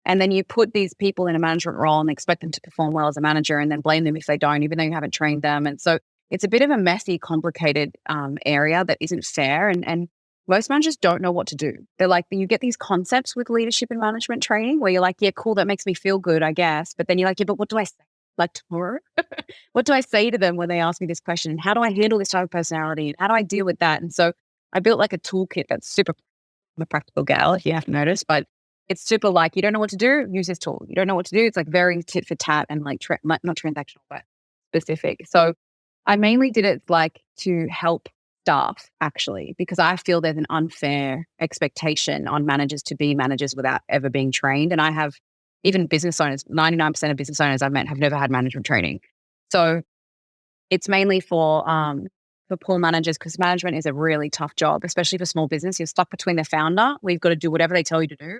And then you put these people in a management role and expect them to perform well as a manager and then blame them if they don't, even though you haven't trained them. And so it's a bit of a messy, complicated area that isn't fair. And most managers don't know what to do. They're like, you get these concepts with leadership and management training where you're like, yeah, cool, that makes me feel good, I guess. But then you're like, yeah, but what do I say? Like tomorrow? What do I say to them when they ask me this question? And how do I handle this type of personality? And how do I deal with that? And so I built like a toolkit that's super, I'm a practical gal, if you haven't noticed, but it's super like, you don't know what to do, use this tool. You don't know what to do. It's like very tit for tat and like not transactional, but specific. So I mainly did it like to help staff actually, because I feel there's an unfair expectation on managers to be managers without ever being trained. And I have even business owners, 99% of business owners I've met have never had management training. So it's mainly for poor managers because management is a really tough job, especially for small business. You're stuck between the founder, where you've got to do whatever they tell you to do.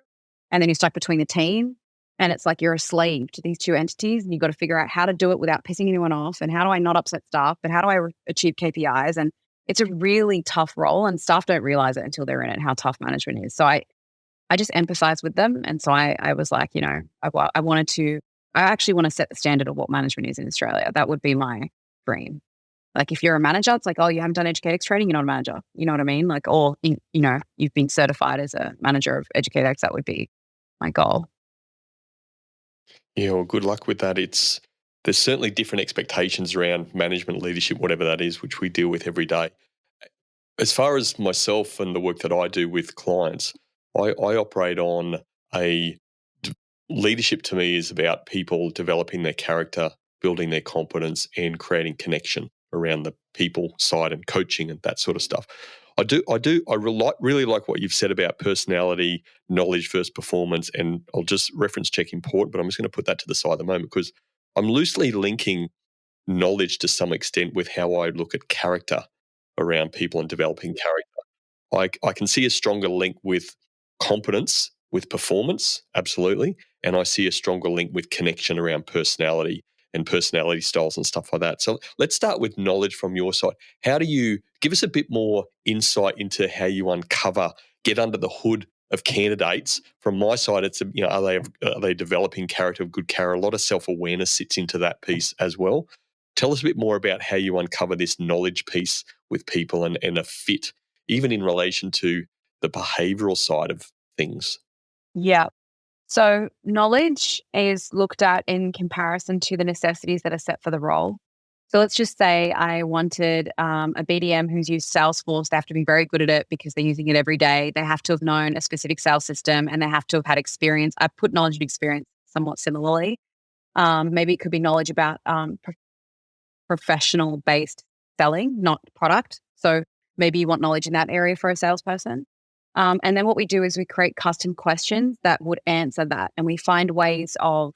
And then you're stuck between the team. And it's like you're a slave to these two entities and you've got to figure out how to do it without pissing anyone off. And how do I not upset staff? But how do I achieve KPIs? And it's a really tough role and staff don't realize it until they're in it, how tough management is. So I just empathize with them. And so I was like, I actually want to set the standard of what management is in Australia. That would be my dream. Like if you're a manager, it's like, oh, you haven't done EducateX training, you're not a manager. You know what I mean? Like, or, you've been certified as a manager of EducateX. That would be my goal. Yeah, well, good luck with that. There's certainly different expectations around management, leadership, whatever that is, which we deal with every day. As far as myself and the work that I do with clients, I operate on leadership to me is about people developing their character, building their competence, and creating connection around the people side and coaching and that sort of stuff. I really like what you've said about personality, knowledge versus performance, and I'll just reference check important, but I'm just going to put that to the side at the moment because I'm loosely linking knowledge to some extent with how I look at character around people and developing character. I can see a stronger link with competence, with performance, absolutely. And I see a stronger link with connection around personality and personality styles and stuff like that. So let's start with knowledge from your side. How do you give us a bit more insight into how you get under the hood of candidates? From my side, it's are they developing character of good character? A lot of self-awareness sits into that piece as well. Tell us a bit more about how you uncover this knowledge piece with people and a fit, even in relation to the behavioral side of things. Yeah. So knowledge is looked at in comparison to the necessities that are set for the role. So let's just say I wanted a BDM who's used Salesforce. They have to be very good at it because they're using it every day. They have to have known a specific sales system and they have to have had experience. I put knowledge and experience somewhat similarly. Maybe it could be knowledge about professional-based selling, not product. So maybe you want knowledge in that area for a salesperson. And then what we do is we create custom questions that would answer that. And we find ways of,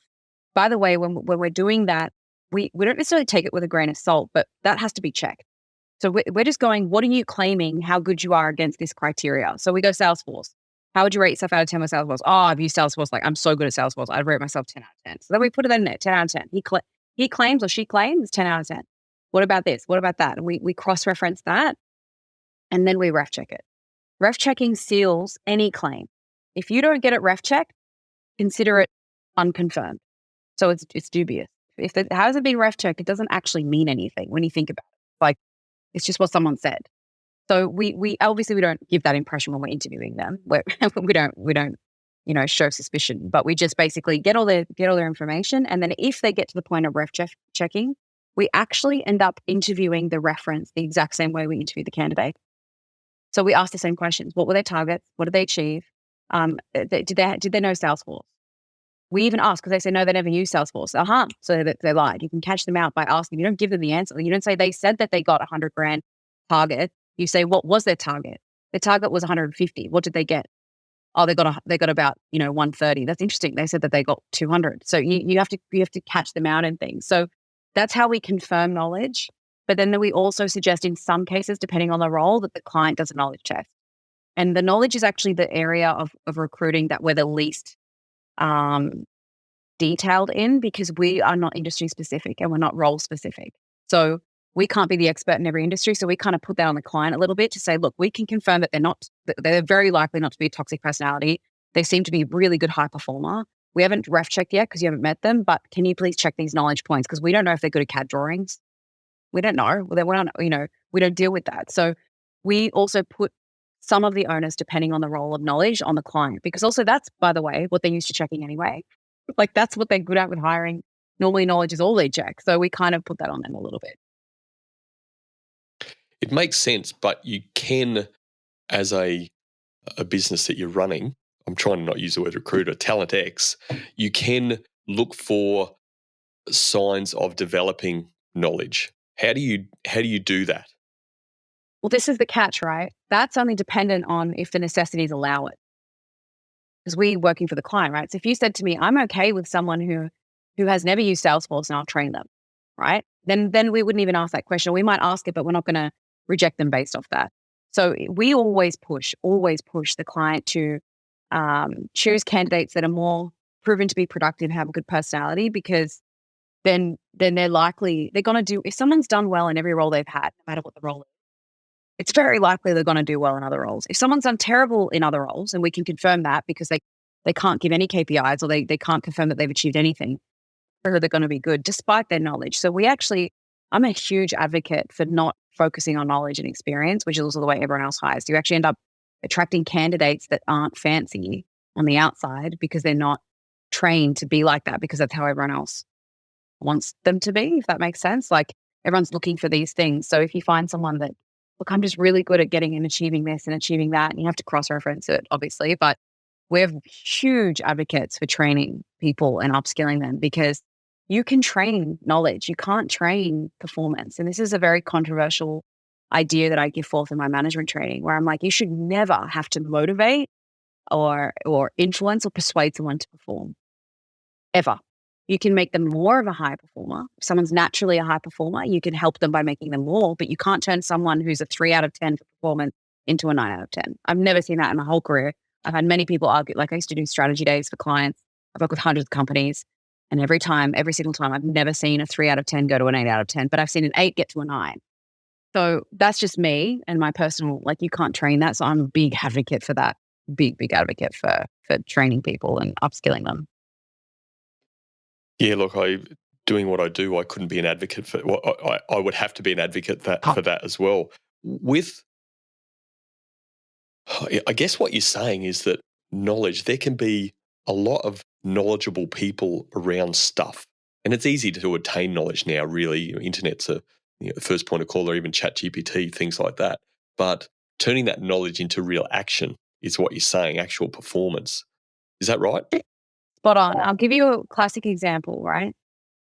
by the way, when we're doing that, we don't necessarily take it with a grain of salt, but that has to be checked. So we're just going, what are you claiming how good you are against this criteria? So we go Salesforce. How would you rate yourself out of 10 with Salesforce? Oh, I've used Salesforce. Like, I'm so good at Salesforce. I'd rate myself 10 out of 10. So then we put it in there, 10 out of 10. He claims or she claims 10 out of 10. What about this? What about that? And we cross-reference that, and then we ref check it. Ref checking seals any claim. If you don't get it ref checked, consider it unconfirmed. So it's dubious. If it hasn't been ref checked, it doesn't actually mean anything when you think about it. Like, it's just what someone said. So we obviously we don't give that impression when we're interviewing them. We don't show suspicion, but we just basically get all their information, and then if they get to the point of ref checking, we actually end up interviewing the reference the exact same way we interview the candidate. So we ask the same questions: what were their targets? What did they achieve? Did they know Salesforce? We even ask, because they say no, they never used Salesforce. So they lied. You can catch them out by asking. You don't give them the answer. You don't say they said that they got $100,000 target. You say, what was their target? Their target was 150. What did they get? Oh, they got about 130. That's interesting. They said that they got 200. So you have to catch them out and things. So that's how we confirm knowledge. But then we also suggest in some cases, depending on the role, that the client does a knowledge test. And the knowledge is actually the area of recruiting that we're the least detailed in, because we are not industry specific and we're not role specific. So we can't be the expert in every industry. So we kind of put that on the client a little bit to say, look, we can confirm that they're very likely not to be a toxic personality. They seem to be a really good high performer. We haven't ref checked yet because you haven't met them, but can you please check these knowledge points? Because we don't know if they're good at CAD drawings. We don't know. We don't deal with that. So we also put some of the onus, depending on the role of knowledge, on the client, because also that's, by the way, what they're used to checking anyway. Like, that's what they're good at with hiring. Normally knowledge is all they check. So we kind of put that on them a little bit. It makes sense, but you can, as a business that you're running, I'm trying to not use the word recruiter, TalentX, you can look for signs of developing knowledge. How do you do that? Well, this is the catch, right? That's only dependent on if the necessities allow it. Because we're working for the client, right? So if you said to me, I'm okay with someone who has never used Salesforce and I'll train them, right? Then we wouldn't even ask that question. We might ask it, but we're not going to reject them based off that. So we always push the client to choose candidates that are more proven to be productive, have a good personality, because then they're going to do, if someone's done well in every role they've had, no matter what the role is, it's very likely they're going to do well in other roles. If someone's done terrible in other roles, and we can confirm that because they can't give any KPIs or they can't confirm that they've achieved anything, or they're going to be good despite their knowledge. So I'm a huge advocate for not focusing on knowledge and experience, which is also the way everyone else hires. You actually end up attracting candidates that aren't fancy on the outside because they're not trained to be like that, because that's how everyone else wants them to be, if that makes sense. Like, everyone's looking for these things. So if you find someone that, look, I'm just really good at getting and achieving this and achieving that, and you have to cross-reference it, obviously, but we're huge advocates for training people and upskilling them, because you can train knowledge. You can't train performance. And this is a very controversial idea that I give forth in my management training, where I'm like, you should never have to motivate or influence or persuade someone to perform, ever. You can make them more of a high performer. If someone's naturally a high performer, you can help them by making them more, but you can't turn someone who's a 3 out of 10 for performance into a 9 out of 10. I've never seen that in my whole career. I've had many people argue, like, I used to do strategy days for clients. I've worked with hundreds of companies, and every single time, I've never seen a 3 out of 10 go to an 8 out of 10, but I've seen an 8 get to a 9. So that's just me and my personal, like, you can't train that. So I'm a big advocate for that, big advocate for training people and upskilling them. Yeah, look, doing what I do, I couldn't be an advocate for. Well, I would have to be an advocate for that as well. I guess what you're saying is that knowledge, there can be a lot of knowledgeable people around stuff, And it's easy to attain knowledge now, really. Internet's a first point of call, or even ChatGPT, things like that. But turning that knowledge into real action is what you're saying, actual performance. Is that right? Spot on. I'll give you a classic example, right?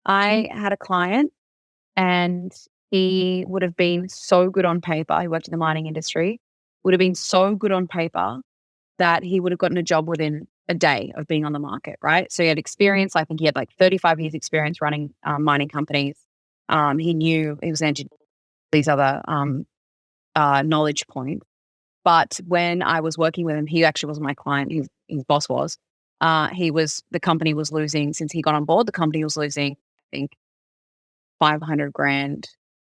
I had a client and he would have been so good on paper. He worked in the mining industry, would have been so good on paper that he would have gotten a job within a day of being on the market, right? So he had experience. I think he had like 35 years experience running mining companies. He knew he was engineering these other knowledge points. But when I was working with him, he actually wasn't my client. His boss was. The company was losing, since he got on board, the company was losing, I think, 500 grand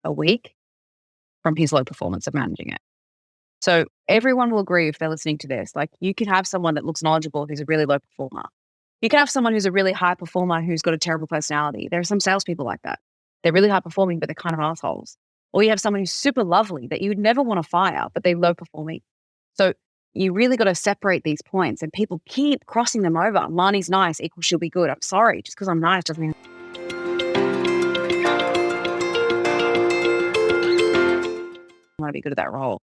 a week from his low performance of managing it. So everyone will agree, if they're listening to this, like, you could have someone that looks knowledgeable who's a really low performer. You can have someone who's a really high performer who's got a terrible personality. There are some salespeople like that. They're really high performing, but they're kind of assholes. Or you have someone who's super lovely that you would never want to fire, but they're low performing. So you really got to separate these points, and people keep crossing them over. Marnie's nice equals she'll be good. I'm sorry, just because I'm nice doesn't mean I want to be good at that role.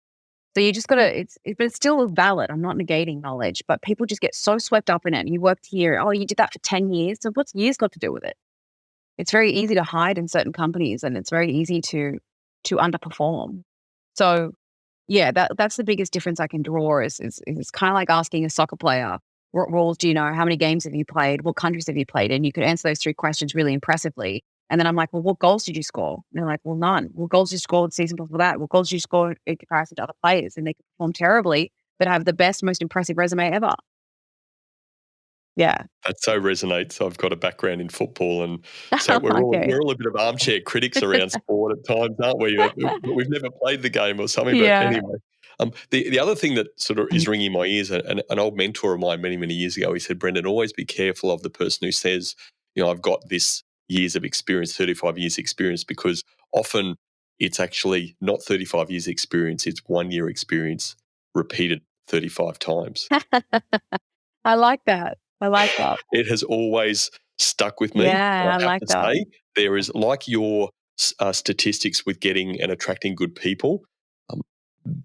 So you just got to, but it's still valid. I'm not negating knowledge, but people just get so swept up in it. You worked here. Oh, you did that for 10 years. So what's years got to do with it? It's very easy to hide in certain companies, and it's very easy to underperform. So yeah, that's the biggest difference I can draw is kind of like asking a soccer player, what rules do you know? How many games have you played? What countries have you played in? You could answer those 3 questions really impressively. And then I'm like, well, what goals did you score? And they're like, well, none. What goals did you score the season before that? What goals did you score in comparison to other players? And they can perform terribly, but have the best, most impressive resume ever. Yeah. That so resonates. I've got a background in football, and so we're all a bit of armchair critics around sport at times, aren't we? We've never played the game or something. But anyway, the other thing that sort of is ringing my ears, an old mentor of mine many years ago, he said, Brendan, always be careful of the person who says, I've got this years of experience, 35 years experience, because often it's actually not 35 years experience, it's 1 year experience repeated 35 times. I like that. It has always stuck with me. Yeah, I like that. Say, there is, like your statistics with getting and attracting good people,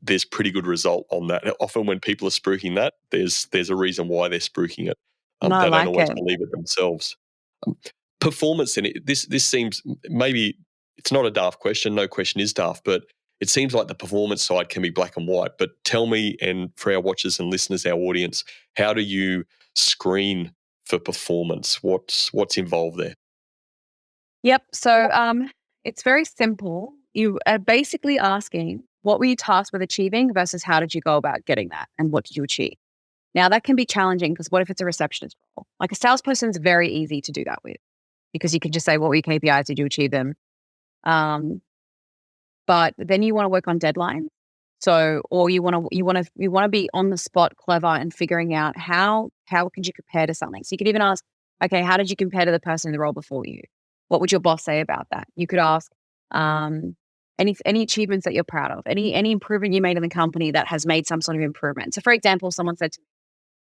there's pretty good result on that. Often when people are spruiking that, there's a reason why they're spruiking it. They don't always believe it themselves. Performance, and this seems, maybe it's not a daft question, no question is daft, but it seems like the performance side can be black and white. But tell me, and for our watchers and listeners, our audience, how do you screen for performance? What's involved there? Yep. So it's very simple. You are basically asking, what were you tasked with achieving versus how did you go about getting that, and what did you achieve? Now, that can be challenging, because what if it's a receptionist role? Like, a salesperson is very easy to do that with, because you can just say, what were your KPIs? Did you achieve them? But then you want to work on deadlines. So, or you want to be on the spot, clever, and figuring out how could you compare to something. So you could even ask, okay, how did you compare to the person in the role before you? What would your boss say about that? You could ask any achievements that you're proud of, any improvement you made in the company that has made some sort of improvement. So, for example, someone said to me,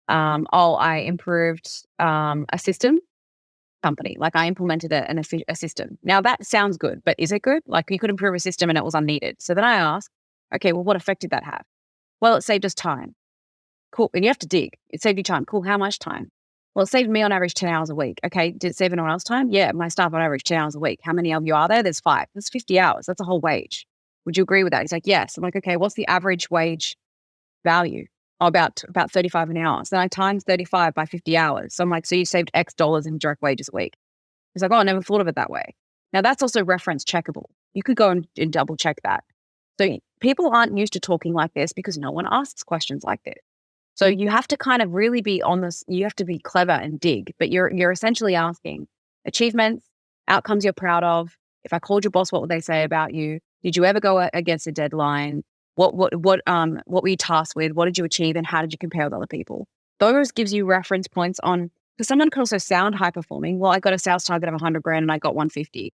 I improved a system company. Like, I implemented a system. Now, that sounds good, but is it good? Like, you could improve a system and it was unneeded. So then I ask, okay, well, what effect did that have? Well, it saved us time. Cool. And you have to dig. It saved you time. Cool. How much time? Well, it saved me on average 10 hours a week. Okay. Did it save anyone else time? Yeah. My staff on average 10 hours a week. How many of you are there? There's 5. That's 50 hours. That's a whole wage. Would you agree with that? He's like, yes. I'm like, okay, what's the average wage value? Oh, about 35 an hour. So then I times 35 by 50 hours. So I'm like, so you saved X dollars in direct wages a week. He's like, oh, I never thought of it that way. Now, that's also reference checkable. You could go and double check that. So people aren't used to talking like this because no one asks questions like this. So you have to kind of really be on this. You have to be clever and dig, but you're essentially asking achievements, outcomes you're proud of. If I called your boss, what would they say about you? Did you ever go against a deadline? What were you tasked with? What did you achieve, and how did you compare with other people? Those gives you reference points on, because someone can also sound high performing. Well, I got a sales target of 100 grand and I got 150.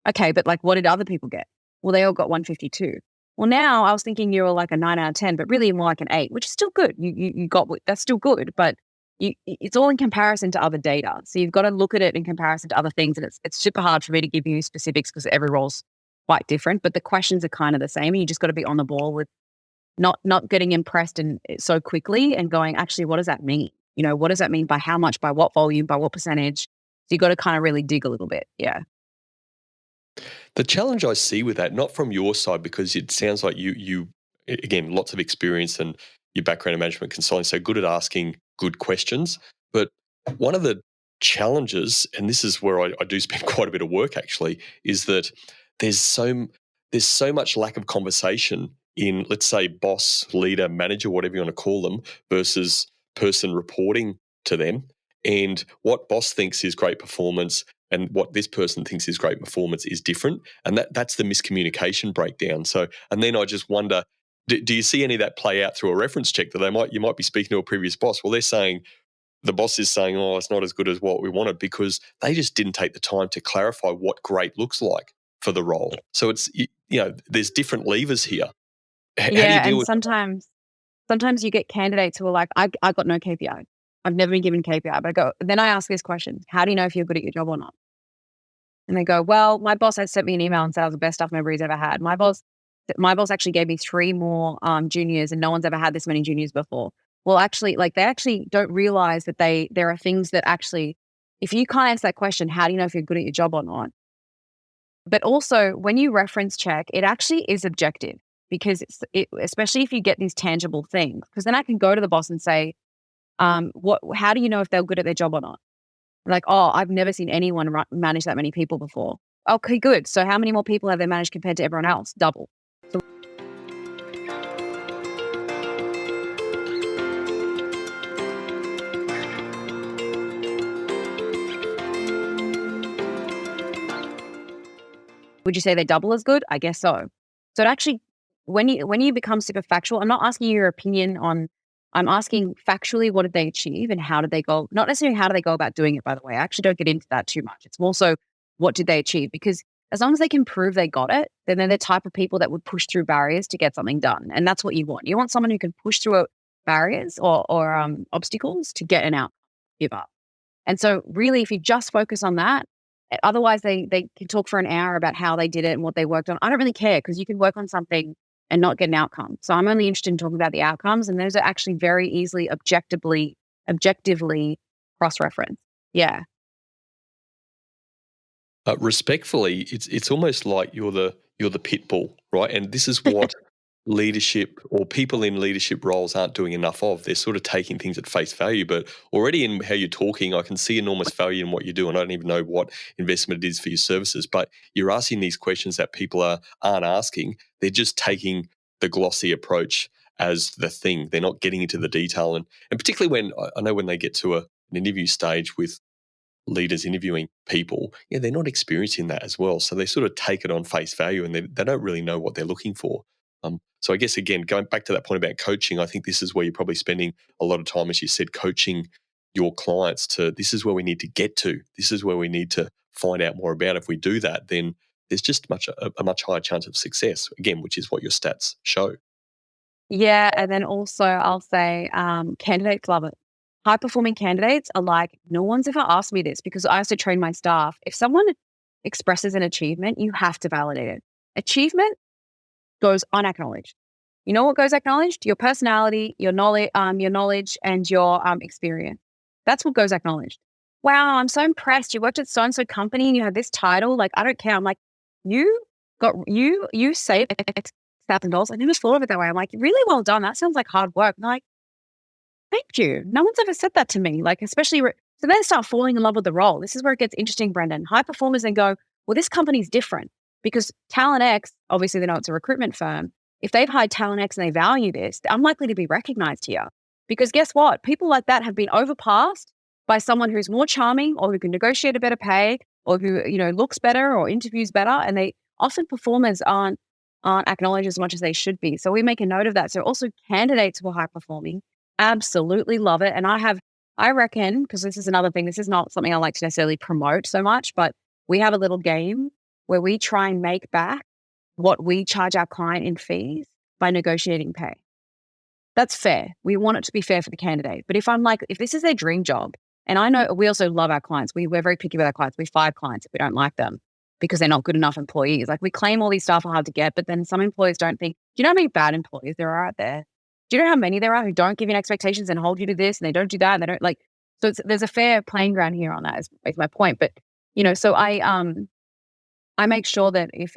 Okay, but like, what did other people get? Well, they all got 152. Well, now I was thinking you were like a 9 out of 10, but really more like an 8, which is still good. You got, that's still good, but it's all in comparison to other data. So you've got to look at it in comparison to other things. And it's super hard for me to give you specifics because every role's quite different, but the questions are kind of the same. And you just got to be on the ball with not getting impressed and so quickly and going, actually, what does that mean? What does that mean by how much, by what volume, by what percentage? So you got to kind of really dig a little bit. Yeah. The challenge I see with that, not from your side, because it sounds like you again, lots of experience and your background in management consulting, so good at asking good questions. But one of the challenges, and this is where I do spend quite a bit of work actually, is that there's so much lack of conversation in, let's say, boss, leader, manager, whatever you want to call them, versus person reporting to them. And what boss thinks is great performance and what this person thinks is great performance is different. And that's the miscommunication breakdown. So, and then I just wonder, do you see any of that play out through a reference check that you might be speaking to a previous boss? Well, they're saying, the boss is saying, oh, it's not as good as what we wanted because they just didn't take the time to clarify what great looks like for the role. So it's, there's different levers here. How do you Yeah. deal And with sometimes you get candidates who are like, I got no KPI. I've never been given KPI, but then I ask this question, how do you know if you're good at your job or not? And they go, well, my boss has sent me an email and said I was the best staff member he's ever had. My boss actually gave me 3 more juniors and no one's ever had this many juniors before. Well, actually, they actually don't realize that there are things that actually, if you can't answer that question, how do you know if you're good at your job or not? But also when you reference check, it actually is objective because especially if you get these tangible things, because then I can go to the boss and say, how do you know if they're good at their job or not? Like, oh, I've never seen anyone manage that many people before. Okay, good. So how many more people have they managed compared to everyone else? Double. So would you say they're double as good? I guess so. So it actually, when you become super factual, I'm not asking you your opinion on, I'm asking factually what did they achieve and how did they go, not necessarily how do they go about doing it, by the way. I actually don't get into that too much. It's more so what did they achieve? Because as long as they can prove they got it, then they're the type of people that would push through barriers to get something done. And that's what you want. You want someone who can push through barriers or obstacles to get an outcome, give up. And so really, if you just focus on that, otherwise they can talk for an hour about how they did it and what they worked on. I don't really care because you can work on something and not get an outcome. So I'm only interested in talking about the outcomes, and those are actually very easily objectively cross-referenced. Yeah. respectfully, it's almost like you're the pit bull, right? And this is what leadership or people in leadership roles aren't doing enough of. They're sort of taking things at face value, but already in how you're talking, I can see enormous value in what you do. And I don't even know what investment it is for your services, but you're asking these questions that people aren't asking. They're just taking the glossy approach as the thing. They're not getting into the detail. And particularly when I know when they get to an interview stage with leaders interviewing people, they're not experiencing that as well. So they sort of take it on face value and they don't really know what they're looking for. So I guess, again, going back to that point about coaching, I think this is where you're probably spending a lot of time, as you said, coaching your clients to, this is where we need to get to. This is where we need to find out more about. If we do that, then there's just a much higher chance of success, again, which is what your stats show. Yeah. And then also I'll say candidates love it. High-performing candidates are like, no one's ever asked me this because I also train my staff. If someone expresses an achievement, you have to validate it. Achievement goes unacknowledged. You know what goes acknowledged? Your personality, your knowledge, and your experience. That's what goes acknowledged. Wow, I'm so impressed. You worked at so and so company and you had this title. Like, I don't care. I'm like, you saved $1,000. I never thought of it that way. I'm like, really well done. That sounds like hard work. And I'm like, thank you. No one's ever said that to me. Like, especially so then start falling in love with the role. This is where it gets interesting, Brendan. High performers then go, well, this company's different. Because TalentX, obviously they know it's a recruitment firm. If they've hired TalentX and they value this, I'm likely to be recognized here. Because guess what? People like that have been overpassed by someone who's more charming or who can negotiate a better pay or who, looks better or interviews better. And they often performers aren't acknowledged as much as they should be. So we make a note of that. So also candidates who are high performing absolutely love it. And I reckon, because this is another thing, this is not something I like to necessarily promote so much, but we have a little game where we try and make back what we charge our client in fees by negotiating pay. That's fair. We want it to be fair for the candidate. But if I'm like, if this is their dream job, and I know we also love our clients, we're very picky with our clients. We fire clients if we don't like them because they're not good enough employees. Like we claim all these staff are hard to get, but then some employers don't think, do you know how many bad employees there are out there? Do you know how many there are who don't give you expectations and hold you to this and they don't do that and they don't like, so there's a fair playing ground here on that is my point. But, so I make sure that if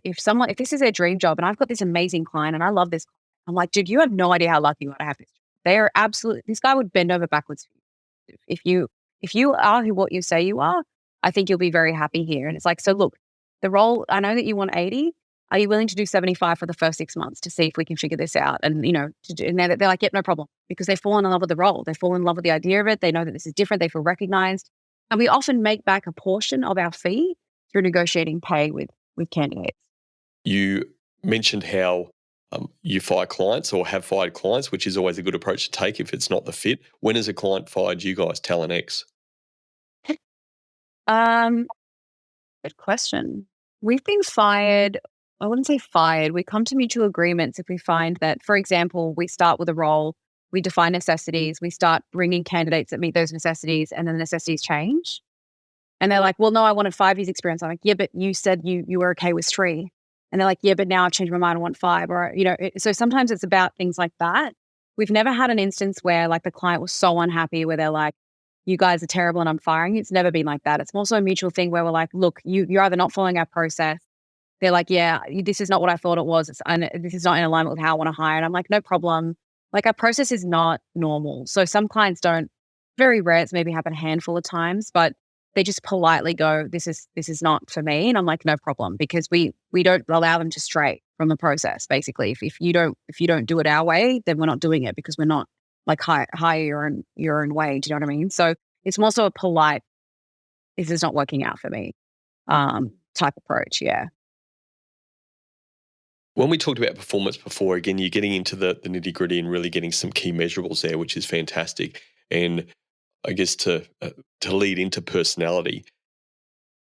this is their dream job and I've got this amazing client and I love this, I'm like, dude, you have no idea how lucky you are to have this. They are absolutely, this guy would bend over backwards for you. If you are what you say you are, I think you'll be very happy here. And it's like, so look, the role, I know that you want 80. Are you willing to do 75 for the first 6 months to see if we can figure this out? And, and they're like, yep, no problem. Because they've fallen in love with the role. They fall in love with the idea of it. They know that this is different. They feel recognized. And we often make back a portion of our fee through negotiating pay with candidates. You mentioned how you fire clients or have fired clients, which is always a good approach to take if it's not the fit. When has a client fired you guys, TalentX? Good question. We've been fired. I wouldn't say fired. We come to mutual agreements if we find that, for example, we start with a role, we define necessities, we start bringing candidates that meet those necessities, and then the necessities change. And they're like, well, no, I wanted 5 years experience. I'm like, yeah, but you said you were okay with 3. And they're like, yeah, but now I've changed my mind. I want 5. Or, so sometimes it's about things like that. We've never had an instance where like the client was so unhappy where they're like, you guys are terrible and I'm firing you. It's never been like that. It's more so a mutual thing where we're like, look, you're either not following our process. They're like, yeah, this is not what I thought it was. And this is not in alignment with how I want to hire. And I'm like, no problem. Like our process is not normal. So some clients don't, very rare, it's maybe happened a handful of times, but they just politely go, this is not for me. And I'm like, no problem, because we don't allow them to stray from the process. Basically, if you don't do it our way, then we're not doing it because we're not like hire your own way. Do you know what I mean? So it's more so a polite, this is not working out for me type approach. Yeah. When we talked about performance before, again, you're getting into the nitty gritty and really getting some key measurables there, which is fantastic. And I guess to lead into personality,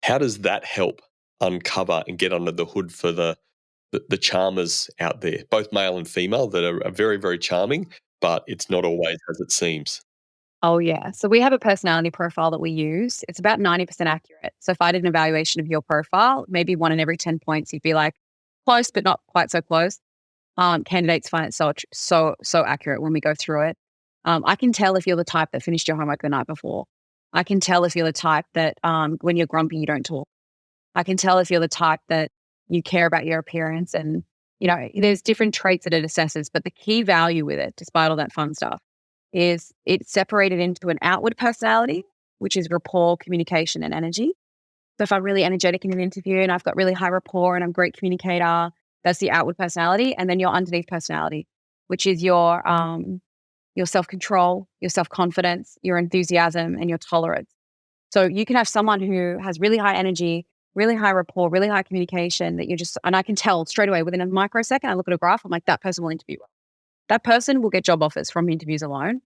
how does that help uncover and get under the hood for the charmers out there, both male and female, that are very, very charming, but it's not always as it seems? Oh, yeah. So we have a personality profile that we use. It's about 90% accurate. So if I did an evaluation of your profile, maybe 1 in every 10 points, you'd be like close, but not quite so close. Candidates find it so accurate when we go through it. I can tell if you're the type that finished your homework the night before. I can tell if you're the type that when you're grumpy, you don't talk. I can tell if you're the type that you care about your appearance. And, there's different traits that it assesses, but the key value with it, despite all that fun stuff, is it's separated into an outward personality, which is rapport, communication, and energy. So if I'm really energetic in an interview and I've got really high rapport and I'm a great communicator, that's the outward personality. And then your underneath personality, which is your self-control, your self-confidence, your enthusiasm, and your tolerance. So you can have someone who has really high energy, really high rapport, really high communication that and I can tell straight away within a microsecond, I look at a graph, I'm like, that person will interview well. That person will get job offers from interviews alone.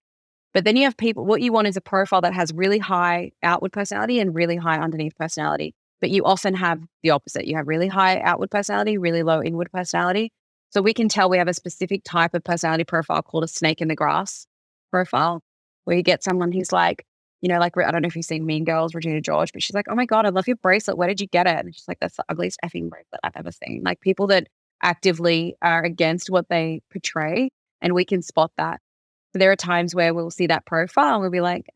But then you have people, what you want is a profile that has really high outward personality and really high underneath personality. But you often have the opposite. You have really high outward personality, really low inward personality. So we can tell we have a specific type of personality profile called a snake in the grass profile, where you get someone who's like, like, I don't know if you've seen Mean Girls, Regina George, but she's like, oh my God, I love your bracelet. Where did you get it? And she's like, that's the ugliest effing bracelet I've ever seen. Like people that actively are against what they portray, and we can spot that. So there are times where we'll see that profile and we'll be like,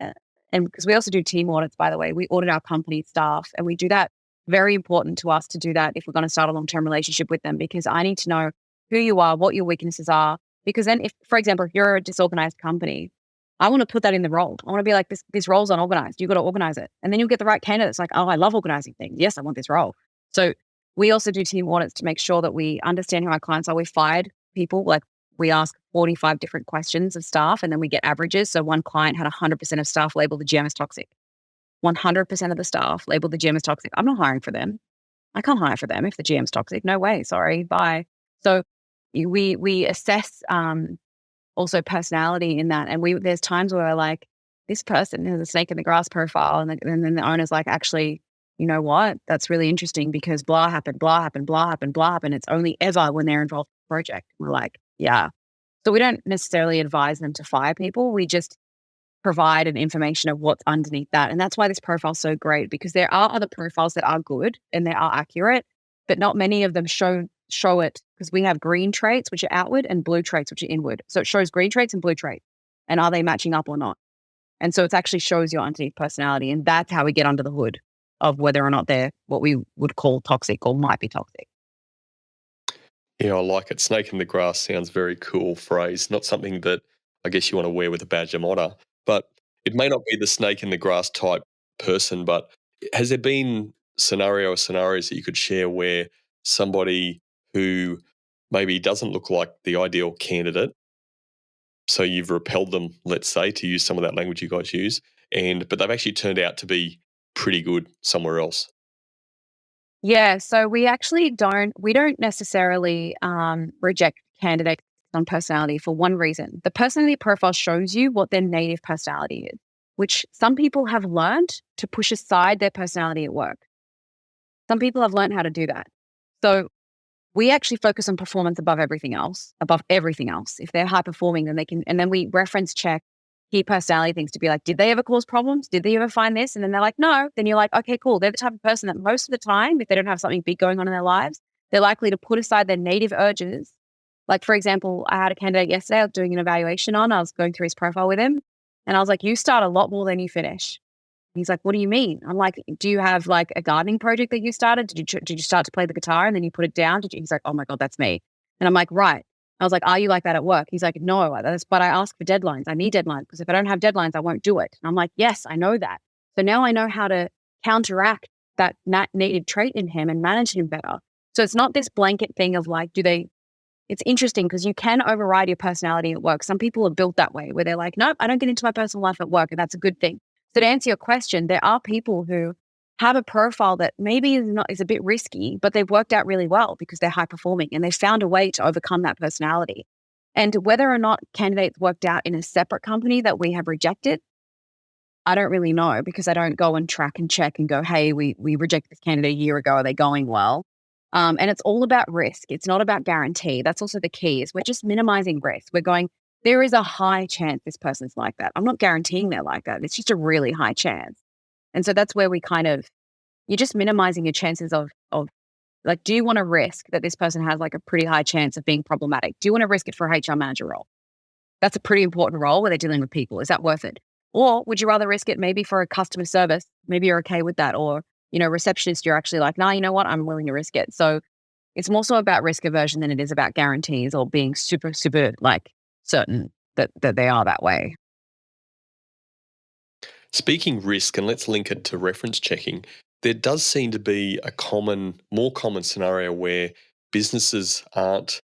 and because we also do team audits, by the way, we audit our company staff, and we do that. Very important to us to do that if we're going to start a long-term relationship with them, because I need to know who you are, what your weaknesses are. Because then if, for example, if you're a disorganized company, I want to put that in the role. I want to be like, this role's unorganized. You've got to organize it. And then you'll get the right candidates like, oh, I love organizing things. Yes, I want this role. So we also do team audits to make sure that we understand who our clients are. We fired people, like we ask 45 different questions of staff, and then we get averages. So one client had 100% of staff label the GM as toxic. 100% of the staff labeled the GM as toxic. I'm not hiring for them. I can't hire for them if the GM's toxic. No way. Sorry. Bye. So we assess also personality in that. And there's times where we're like, this person has a snake in the grass profile. And then the owner's like, actually, you know what? That's really interesting because blah happened, blah happened, blah happened, blah happened. It's only ever when they're involved in the project. We're like, yeah. So we don't necessarily advise them to fire people. We just provide an information of what's underneath that. And that's why this profile's so great, because there are other profiles that are good and they are accurate, but not many of them show it, because we have green traits, which are outward, and blue traits, which are inward. So it shows green traits and blue traits. And are they matching up or not? And so it actually shows your underneath personality. And that's how we get under the hood of whether or not they're what we would call toxic or might be toxic. Yeah, I like it. Snake in the grass sounds very cool phrase. Not something that I guess you want to wear with a badge of honor, but it may not be the snake in the grass type person. But has there been scenarios that you could share where somebody who maybe doesn't look like the ideal candidate, so you've repelled them, let's say, to use some of that language you guys use, but they've actually turned out to be pretty good somewhere else? Yeah, so we don't necessarily reject candidates on personality for one reason. The personality profile shows you what their native personality is, which some people have learned to push aside their personality at work. Some people have learned how to do that. So we actually focus on performance above everything else. If they're high performing, then they can, and then we reference check key personality things to be like, did they ever cause problems? Did they ever find this? And then they're like, no. Then you're like, okay, cool. They're the type of person that most of the time, if they don't have something big going on in their lives, they're likely to put aside their native urges. Like, for example, I had a candidate yesterday I was doing an evaluation on. I was going through his profile with him. And I was like, you start a lot more than you finish. He's like, what do you mean? I'm like, do you have like a gardening project that you started? Did you start to play the guitar and then you put it down? He's like, oh my God, that's me. And I'm like, right. I was like, are you like that at work? He's like, no, but I ask for deadlines. I need deadlines because if I don't have deadlines, I won't do it. And I'm like, yes, I know that. So now I know how to counteract that native trait in him and manage him better. So it's not this blanket thing of like, it's interesting because you can override your personality at work. Some people are built that way where they're like, nope, I don't get into my personal life at work. And that's a good thing. So to answer your question, there are people who have a profile that maybe is a bit risky, but they've worked out really well because they're high performing and they've found a way to overcome that personality. And whether or not candidates worked out in a separate company that we have rejected, I don't really know because I don't go and track and check and go, hey, we rejected this candidate a year ago. Are they going well? And it's all about risk. It's not about guarantee. That's also the key is we're just minimizing risk. We're going, there is a high chance this person's like that. I'm not guaranteeing they're like that. It's just a really high chance. And so that's where you're just minimizing your chances of like, do you want to risk that this person has like a pretty high chance of being problematic? Do you want to risk it for a HR manager role? That's a pretty important role where they're dealing with people. Is that worth it? Or would you rather risk it maybe for a customer service? Maybe you're okay with that. Or, receptionist, you're actually like, nah, you know what? I'm willing to risk it. So it's more so about risk aversion than it is about guarantees or being super, super like certain that they are that way. Speaking risk, and let's link it to reference checking, there does seem to be more common scenario where businesses aren't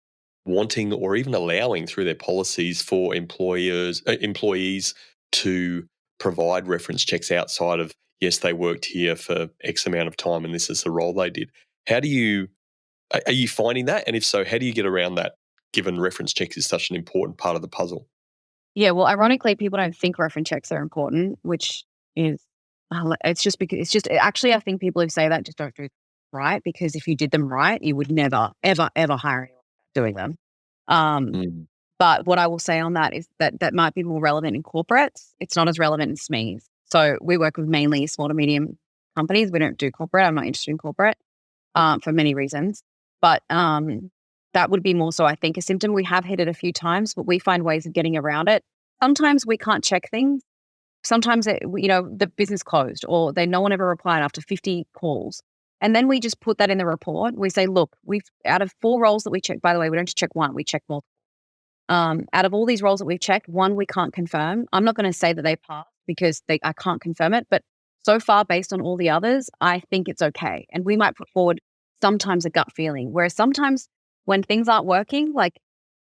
wanting or even allowing through their policies for employees to provide reference checks outside of, yes, they worked here for X amount of time and this is the role they did. Are you finding that? And if so, how do you get around that, given reference checks is such an important part of the puzzle? Yeah, well, ironically, people don't think reference checks are important, which is, actually, I think people who say that just don't do it right, because if you did them right, you would never, ever, ever hire anyone doing them. Um, Mm. but what I will say on that is that might be more relevant in corporates. It's not as relevant in SMEs. So we work with mainly small to medium companies. We don't do corporate. I'm not interested in corporate for many reasons. But that would be more so, I think, a symptom. We have hit it a few times, but we find ways of getting around it. Sometimes we can't check things. Sometimes, the business closed or no one ever replied after 50 calls. And then we just put that in the report. We say, look, out of 4 roles that we check, by the way, we don't just check one, we check multiple. Out of all these roles that we've checked, one we can't confirm. I'm not going to say that they passed because I can't confirm it. But so far, based on all the others, I think it's okay. And we might put forward sometimes a gut feeling, whereas sometimes when things aren't working, like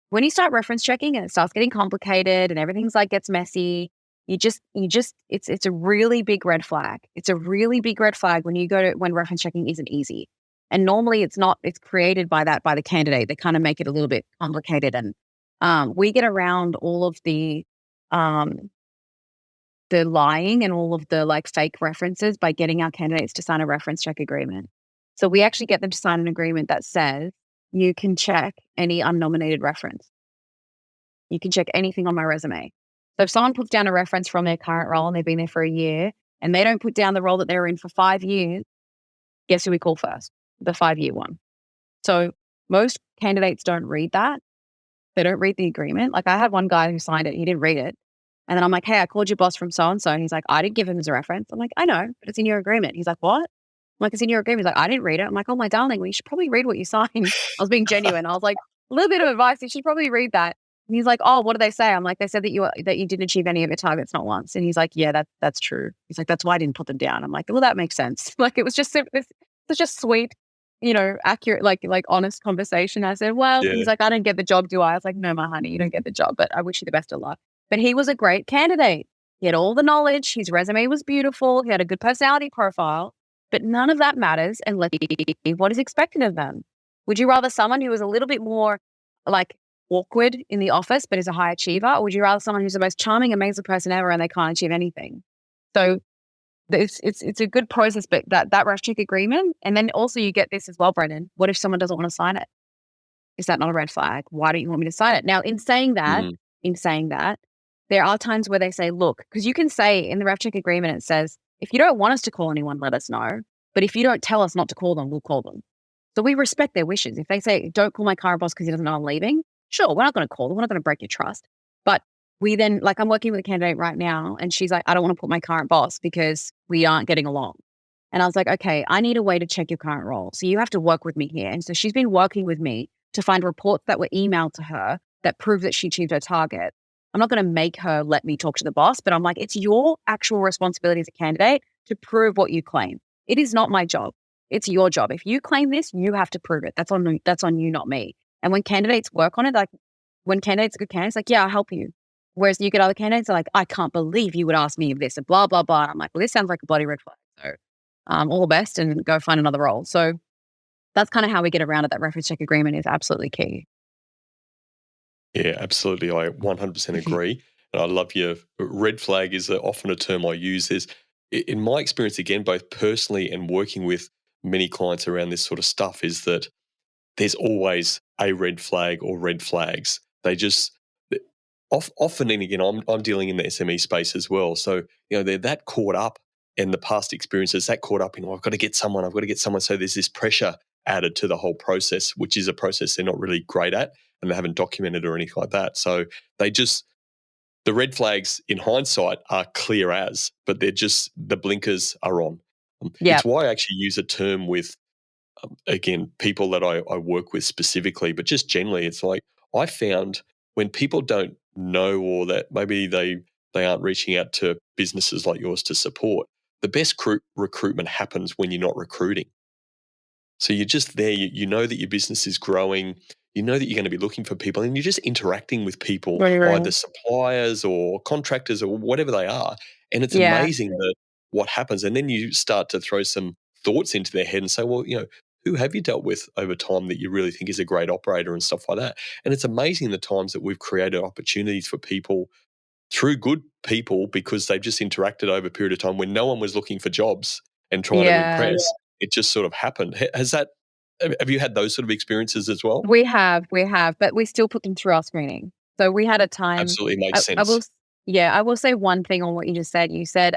when you start reference checking and it starts getting complicated and everything's like gets messy, it's a really big red flag. It's a really big red flag when reference checking isn't easy. And normally it's not, it's created by the candidate. They kind of make it a little bit complicated. And we get around all of the lying and all of the like fake references by getting our candidates to sign a reference check agreement. So we actually get them to sign an agreement that says you can check any unnominated reference. You can check anything on my resume. So if someone puts down a reference from their current role and they've been there for a year and they don't put down the role that they were in for 5 years, guess who we call first? The 5-year one. So most candidates don't read that. They don't read the agreement. Like I had one guy who signed it. He didn't read it. And then I'm like, hey, I called your boss from so-and-so. And he's like, I didn't give him as a reference. I'm like, I know, but it's in your agreement. He's like, what? I'm like, it's in your agreement. He's like, I didn't read it. I'm like, oh, my darling, well, you should probably read what you signed. I was being genuine. I was like, a little bit of advice. You should probably read that. And he's like, oh, what did they say? I'm like, they said that you didn't achieve any of your targets, not once. And he's like, yeah, that's true. He's like, that's why I didn't put them down. I'm like, well, that makes sense. Like it was just such a sweet, accurate, like honest conversation. I said, well, Yeah. he's like, I don't get the job, do I? I was like, no, my honey, you don't get the job, but I wish you the best of luck. But he was a great candidate. He had all the knowledge. His resume was beautiful. He had a good personality profile, but none of that matters unless what is expected of them. Would you rather someone who is a little bit more like awkward in the office, but is a high achiever? Or would you rather someone who's the most charming, amazing person ever and they can't achieve anything? So it's a good process, but that ref check agreement. And then also you get this as well, Brendan. What if someone doesn't want to sign it? Is that not a red flag? Why don't you want me to sign it? Now, in saying that, there are times where they say, look, because you can say in the ref check agreement, it says, if you don't want us to call anyone, let us know. But if you don't tell us not to call them, we'll call them. So we respect their wishes. If they say, don't call my current boss because he doesn't know I'm leaving, sure, we're not going to call them. We're not going to break your trust. But we then, like I'm working with a candidate right now and she's like, I don't want to put my current boss because we aren't getting along. And I was like, okay, I need a way to check your current role. So you have to work with me here. And so she's been working with me to find reports that were emailed to her that prove that she achieved her target. I'm not going to make her let me talk to the boss, but I'm like, it's your actual responsibility as a candidate to prove what you claim. It is not my job. It's your job. If you claim this, you have to prove it. That's on you, not me. And when candidates work on it, like when candidates are good candidates, like, yeah, I'll help you. Whereas you get other candidates are like, I can't believe you would ask me this and blah, blah, blah. And I'm like, well, this sounds like a bloody red flag. So all the best and go find another role. So that's kind of how we get around it. That reference check agreement is absolutely key. Yeah, absolutely. I 100% agree. And I love your red flag is often a term I use. In my experience, again, both personally and working with many clients around this sort of stuff, is that there's always a red flag or red flags. They just often, and again, I'm dealing in the SME space as well. So, they're that caught up in the past experiences, that caught up in, I've got to get someone. So there's this pressure added to the whole process, which is a process they're not really great at and they haven't documented or anything like that. So the red flags in hindsight are clear as, but they're just, the blinkers are on. It's why I actually use a term with, again, people that I work with specifically, but just generally, it's like I found when people don't know or that maybe they aren't reaching out to businesses like yours to support, the best recruitment happens when you're not recruiting. So you're just there, you know that your business is growing, you know that you're going to be looking for people and you're just interacting with people, Right. either suppliers or contractors or whatever they are. And it's amazing that what happens. And then you start to throw some thoughts into their head and say, well, who have you dealt with over time that you really think is a great operator and stuff like that? And it's amazing the times that we've created opportunities for people through good people because they've just interacted over a period of time when no one was looking for jobs and trying to impress. It just sort of happened. Have you had those sort of experiences as well? We have, but we still put them through our screening. So we had a time. Absolutely makes sense. I will say one thing on what you just said. You said,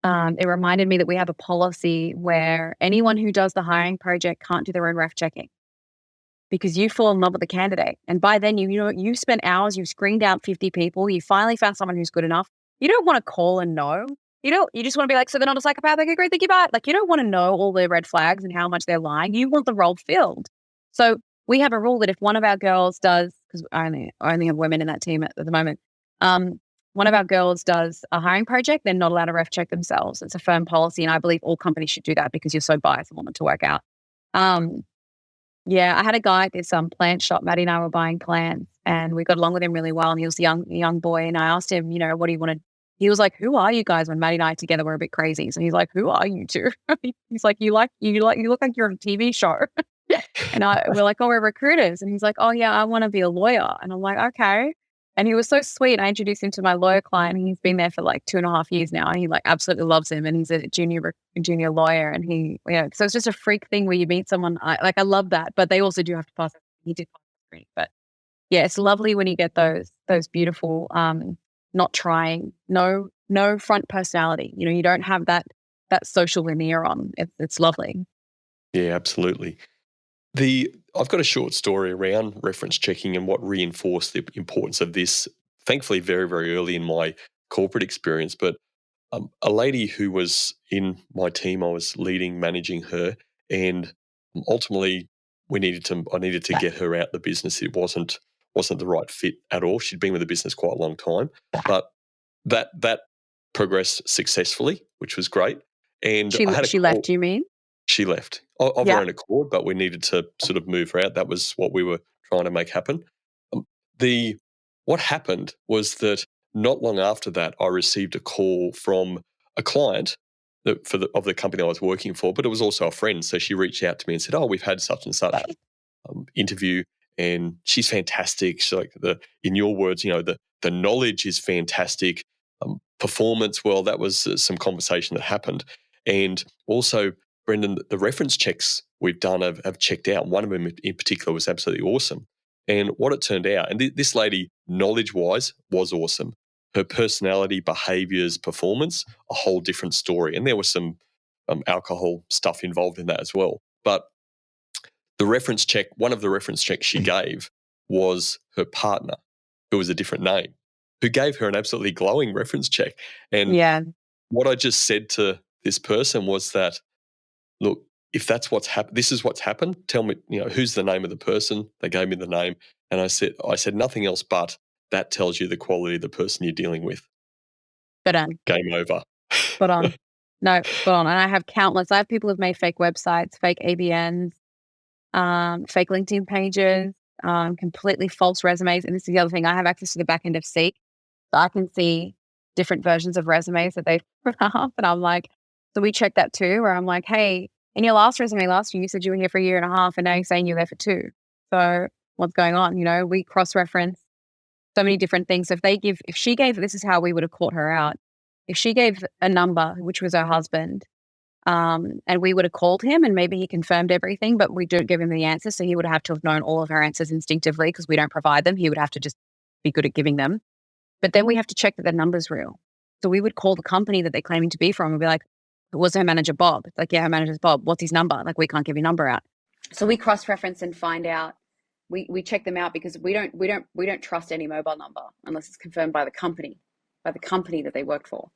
it reminded me that we have a policy where anyone who does the hiring project can't do their own ref checking because you fall in love with the candidate. And by then, you spent hours, you've screened out 50 people, you finally found someone who's good enough. You don't want to call and know. You just want to be like, so they're not a psychopath. Okay, great, thank you, bye. Like, you don't want to know all the red flags and how much they're lying. You want the role filled. So we have a rule that if one of our girls does, because I only have women in that team at the moment, one of our girls does a hiring project, they're not allowed to ref check themselves. It's a firm policy, and I believe all companies should do that because you're so biased and want it to work out. I had a guy at this plant shop. Maddie and I were buying plants, and we got along with him really well. And he was a young boy, and I asked him, what do you want to? He was like, "Who are you guys?" When Maddie and I together were a bit crazy, so he's like, "Who are you two?" He's like, "You look like you're on a TV show." And we're like, "Oh, we're recruiters." And he's like, "Oh yeah, I want to be a lawyer." And I'm like, "Okay." And he was so sweet. I introduced him to my lawyer client, and he's been there for like 2.5 years now. And he like absolutely loves him. And he's a junior lawyer. And so it's just a freak thing where you meet someone. I love that, but they also do have to pass. He did pass the screening, but Yeah, it's lovely when you get those beautiful, not trying, no front personality. You don't have that social veneer on. It's lovely. Yeah, absolutely. I've got a short story around reference checking and what reinforced the importance of this, thankfully very, very early in my corporate experience. But a lady who was in my team, I was leading, managing her, and ultimately I needed to get her out the business. It wasn't the right fit at all. She'd been with the business quite a long time, but that progressed successfully, which was great. And I had a She call. left, you mean? She left of her Yeah. own accord, but we needed to sort of move her out. That was what we were trying to make happen. Um, the What happened was that not long after that, I received a call from a client of the company I was working for, but it was also a friend. So she reached out to me and said, "Oh, we've had such and such interview, and she's fantastic. She's like in your words, the knowledge is fantastic. Performance, well, that was some conversation that happened, and also." Brendan, the reference checks we've done have checked out. One of them in particular was absolutely awesome. And what it turned out, and this lady, knowledge-wise, was awesome. Her personality, behaviours, performance, a whole different story. And there was some alcohol stuff involved in that as well. But one of the reference checks she gave was her partner, who was a different name, who gave her an absolutely glowing reference check. And Yeah. what I just said to this person was that, look, if that's what's happened, this is what's happened. Tell me, who's the name of the person? They gave me the name, and I said nothing else but that tells you the quality of the person you're dealing with. Spot on. Game over. Spot on. No, spot on. And I have people who've made fake websites, fake ABNs, fake LinkedIn pages, completely false resumes. And this is the other thing. I have access to the back end of Seek, so I can see different versions of resumes that they've put up. And I'm like, so we check that too, where I'm like, hey, in your last resume last year, you said you were here for a year and a half, and now you're saying you're there for 2. So what's going on? We cross-reference so many different things. So if she gave, this is how we would have caught her out. If she gave a number, which was her husband, and we would have called him and maybe he confirmed everything, but we don't give him the answer. So he would have to have known all of her answers instinctively because we don't provide them. He would have to just be good at giving them. But then we have to check that the number's real. So we would call the company that they're claiming to be from and be like, was her manager Bob? It's like, yeah, her manager's Bob. What's his number? Like, we can't give your number out. So we cross-reference and find out. We check them out because we don't trust any mobile number unless it's confirmed by the company that they worked for.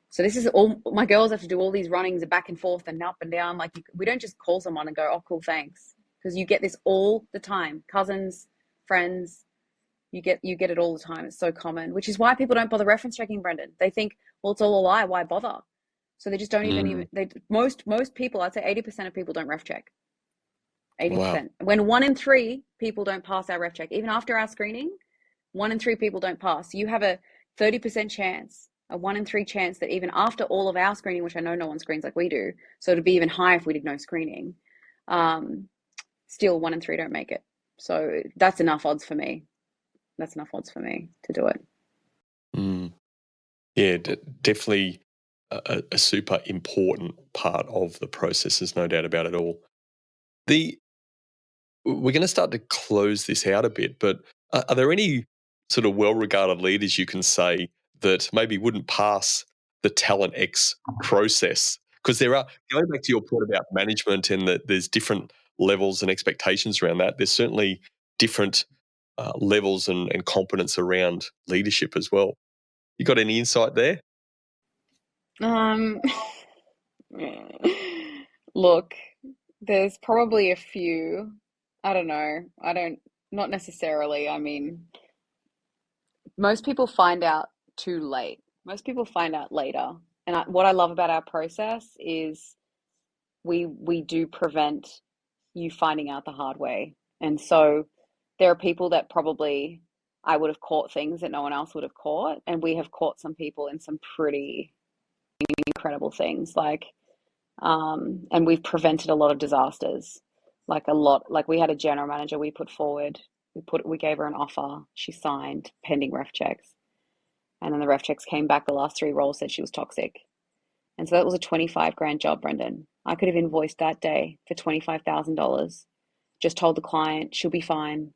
So this is all my girls have to do, all these runnings back and forth and up and down. Like, we don't just call someone and go, oh, cool, thanks. Because you get this all the time. Cousins, friends, you get it all the time. It's so common, which is why people don't bother reference checking, Brendan. They think, well, it's all a lie. Why bother? So they just don't even most people, I'd say 80% of people don't ref check. 80%. Wow. When 1 in 3 people don't pass our ref check, even after our screening, 1 in 3 people don't pass. You have a 30% chance, a 1 in 3 chance that even after all of our screening, which I know no one screens like we do, so it'd be even higher if we did no screening, still 1 in 3 don't make it. So that's enough odds for me. That's enough odds for me to do it. Yeah, definitely a super important part of the process. There's no doubt about it all. We're going to start to close this out a bit, but are there any sort of well-regarded leaders you can say that maybe wouldn't pass the TalentX process? Because there are, going back to your point about management and that there's different levels and expectations around that, there's certainly different levels and competence around leadership as well. You got any insight there? Look, there's probably a few. I don't know. Not necessarily. I mean, most people find out too late. Most people find out later. And what I love about our process is we do prevent you finding out the hard way. And so there are people that probably I would have caught things that no one else would have caught. And we have caught some people in some pretty incredible things. And we've prevented a lot of disasters. Like we had a general manager we put forward. We gave her an offer. She signed pending ref checks. And then the ref checks came back. The last 3 roles said she was toxic. And so that was a 25 grand job, Brendan. I could have invoiced that day for $25,000. Just told the client she'll be fine.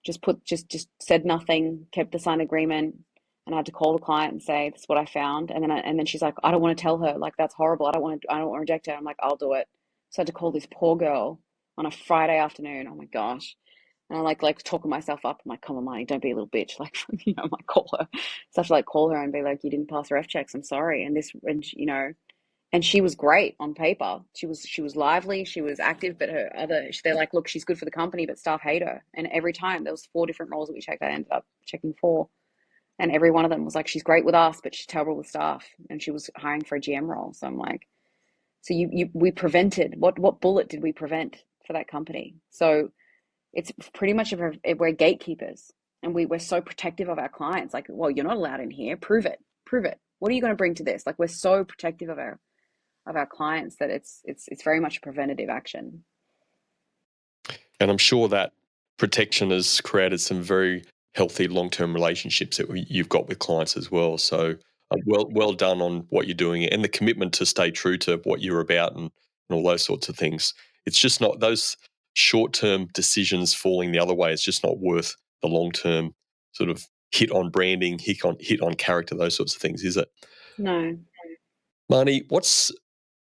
just said nothing, kept the signed agreement, and I had to call the client and say, "This is what I found." And then she's like, "I don't want to tell her. Like, that's horrible. I don't want to reject her." I'm like, "I'll do it." So I had to call this poor girl on a Friday afternoon. Oh my gosh. And I like talking myself up. I'm like, "Come on, Marnie, don't be a little bitch." Like, I'm like, call her. So I have to like call her and be like, "You didn't pass ref checks. I'm sorry." And she was great on paper. She was lively, she was active, but they're like, "Look, she's good for the company, but staff hate her." And every time there was 4 different roles that we checked, I ended up checking 4. And every one of them was like, "She's great with us, but she's terrible with staff." And she was hiring for a GM role. So I'm like, so we prevented, what bullet did we prevent for that company? So it's pretty much, we're gatekeepers, and we're so protective of our clients. Like, "Well, you're not allowed in here. Prove it. What are you going to bring to this?" Like, we're so protective of our clients that it's very much a preventative action. And I'm sure that protection has created some very healthy long-term relationships that you've got with clients as well. So well done on what you're doing, and the commitment to stay true to what you're about and all those sorts of things. It's just not those short-term decisions falling the other way. It's just not worth the long-term sort of hit on branding, hit on character, those sorts of things, is it? No. Marnie, what's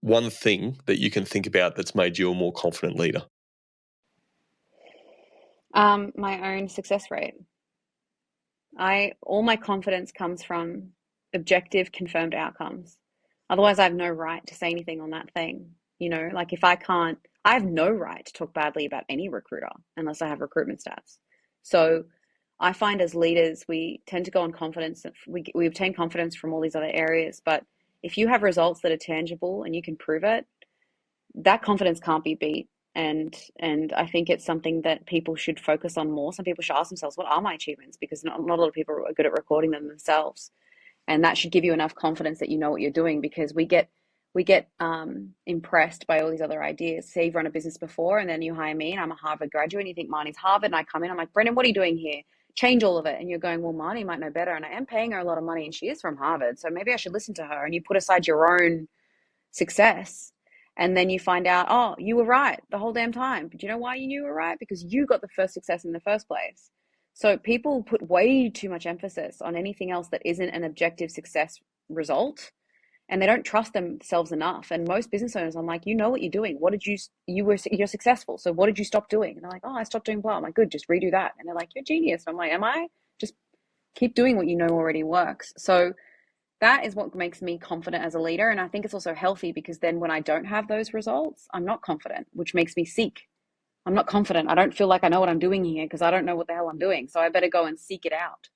one thing that you can think about that's made you a more confident leader? My own success rate. All my confidence comes from objective, confirmed outcomes. Otherwise, I have no right to say anything on that thing. Like, if I have no right to talk badly about any recruiter unless I have recruitment stats. So I find as leaders, we tend to go on confidence. We obtain confidence from all these other areas, but if you have results that are tangible and you can prove it, that confidence can't be beat. And I think it's something that people should focus on more. Some people should ask themselves, what are my achievements? Because not a lot of people are good at recording them themselves. And that should give you enough confidence that you know what you're doing, because we get impressed by all these other ideas. Say you've run a business before and then you hire me and I'm a Harvard graduate and you think Marnie's Harvard, and I come in, I'm like, "Brendan, what are you doing here? Change all of it." And you're going, "Well, Marnie might know better, and I am paying her a lot of money and she is from Harvard, so maybe I should listen to her." And you put aside your own success, and then you find out, "Oh, you were right the whole damn time." But do you know why you were right? Because you got the first success in the first place. So people put way too much emphasis on anything else that isn't an objective success result, and they don't trust themselves enough. And most business owners, I'm like, "You know what you're doing. What did you're successful. So what did you stop doing?" And they're like, "Oh, I stopped doing blah." I'm like, "Good, just redo that." And they're like, "You're a genius." I'm like, "Am I?" Just keep doing what you know already works. So that is what makes me confident as a leader. And I think it's also healthy, because then when I don't have those results, I'm not confident, which makes me seek. I'm not confident. I don't feel like I know what I'm doing here, because I don't know what the hell I'm doing. So I better go and seek it out.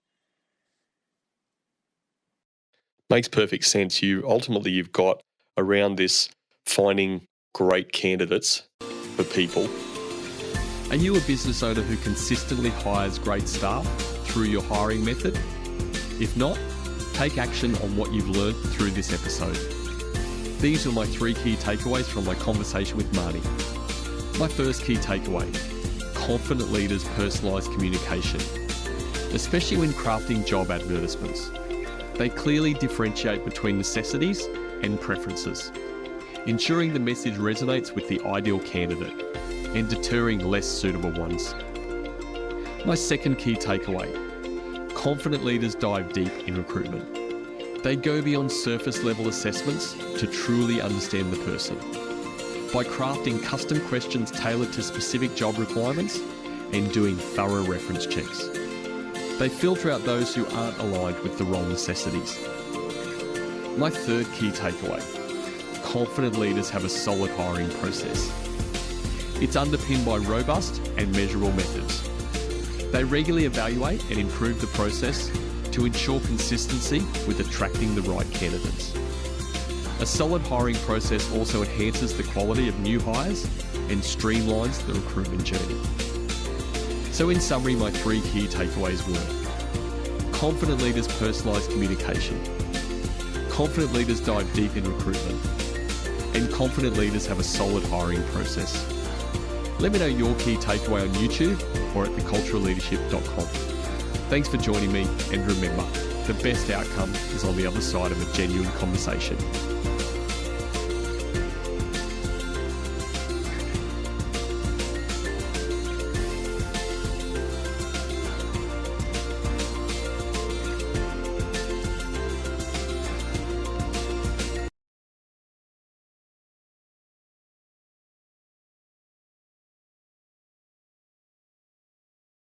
Makes perfect sense. You've got around this finding great candidates for people. Are you a business owner who consistently hires great staff through your hiring method? If not, take action on what you've learned through this episode. These are my 3 key takeaways from my conversation with Marnie. My first key takeaway: confident leaders personalise communication, especially when crafting job advertisements. They clearly differentiate between necessities and preferences, ensuring the message resonates with the ideal candidate and deterring less suitable ones. My second key takeaway: confident leaders dive deep in recruitment. They go beyond surface level assessments to truly understand the person. By crafting custom questions tailored to specific job requirements and doing thorough reference checks, they filter out those who aren't aligned with the role necessities. My third key takeaway: confident leaders have a solid hiring process. It's underpinned by robust and measurable methods. They regularly evaluate and improve the process to ensure consistency with attracting the right candidates. A solid hiring process also enhances the quality of new hires and streamlines the recruitment journey. So in summary, my 3 key takeaways were: confident leaders personalise communication, confident leaders dive deep in recruitment, and confident leaders have a solid hiring process. Let me know your key takeaway on YouTube or at theculturalleadership.com. Thanks for joining me, and remember, the best outcome is on the other side of a genuine conversation.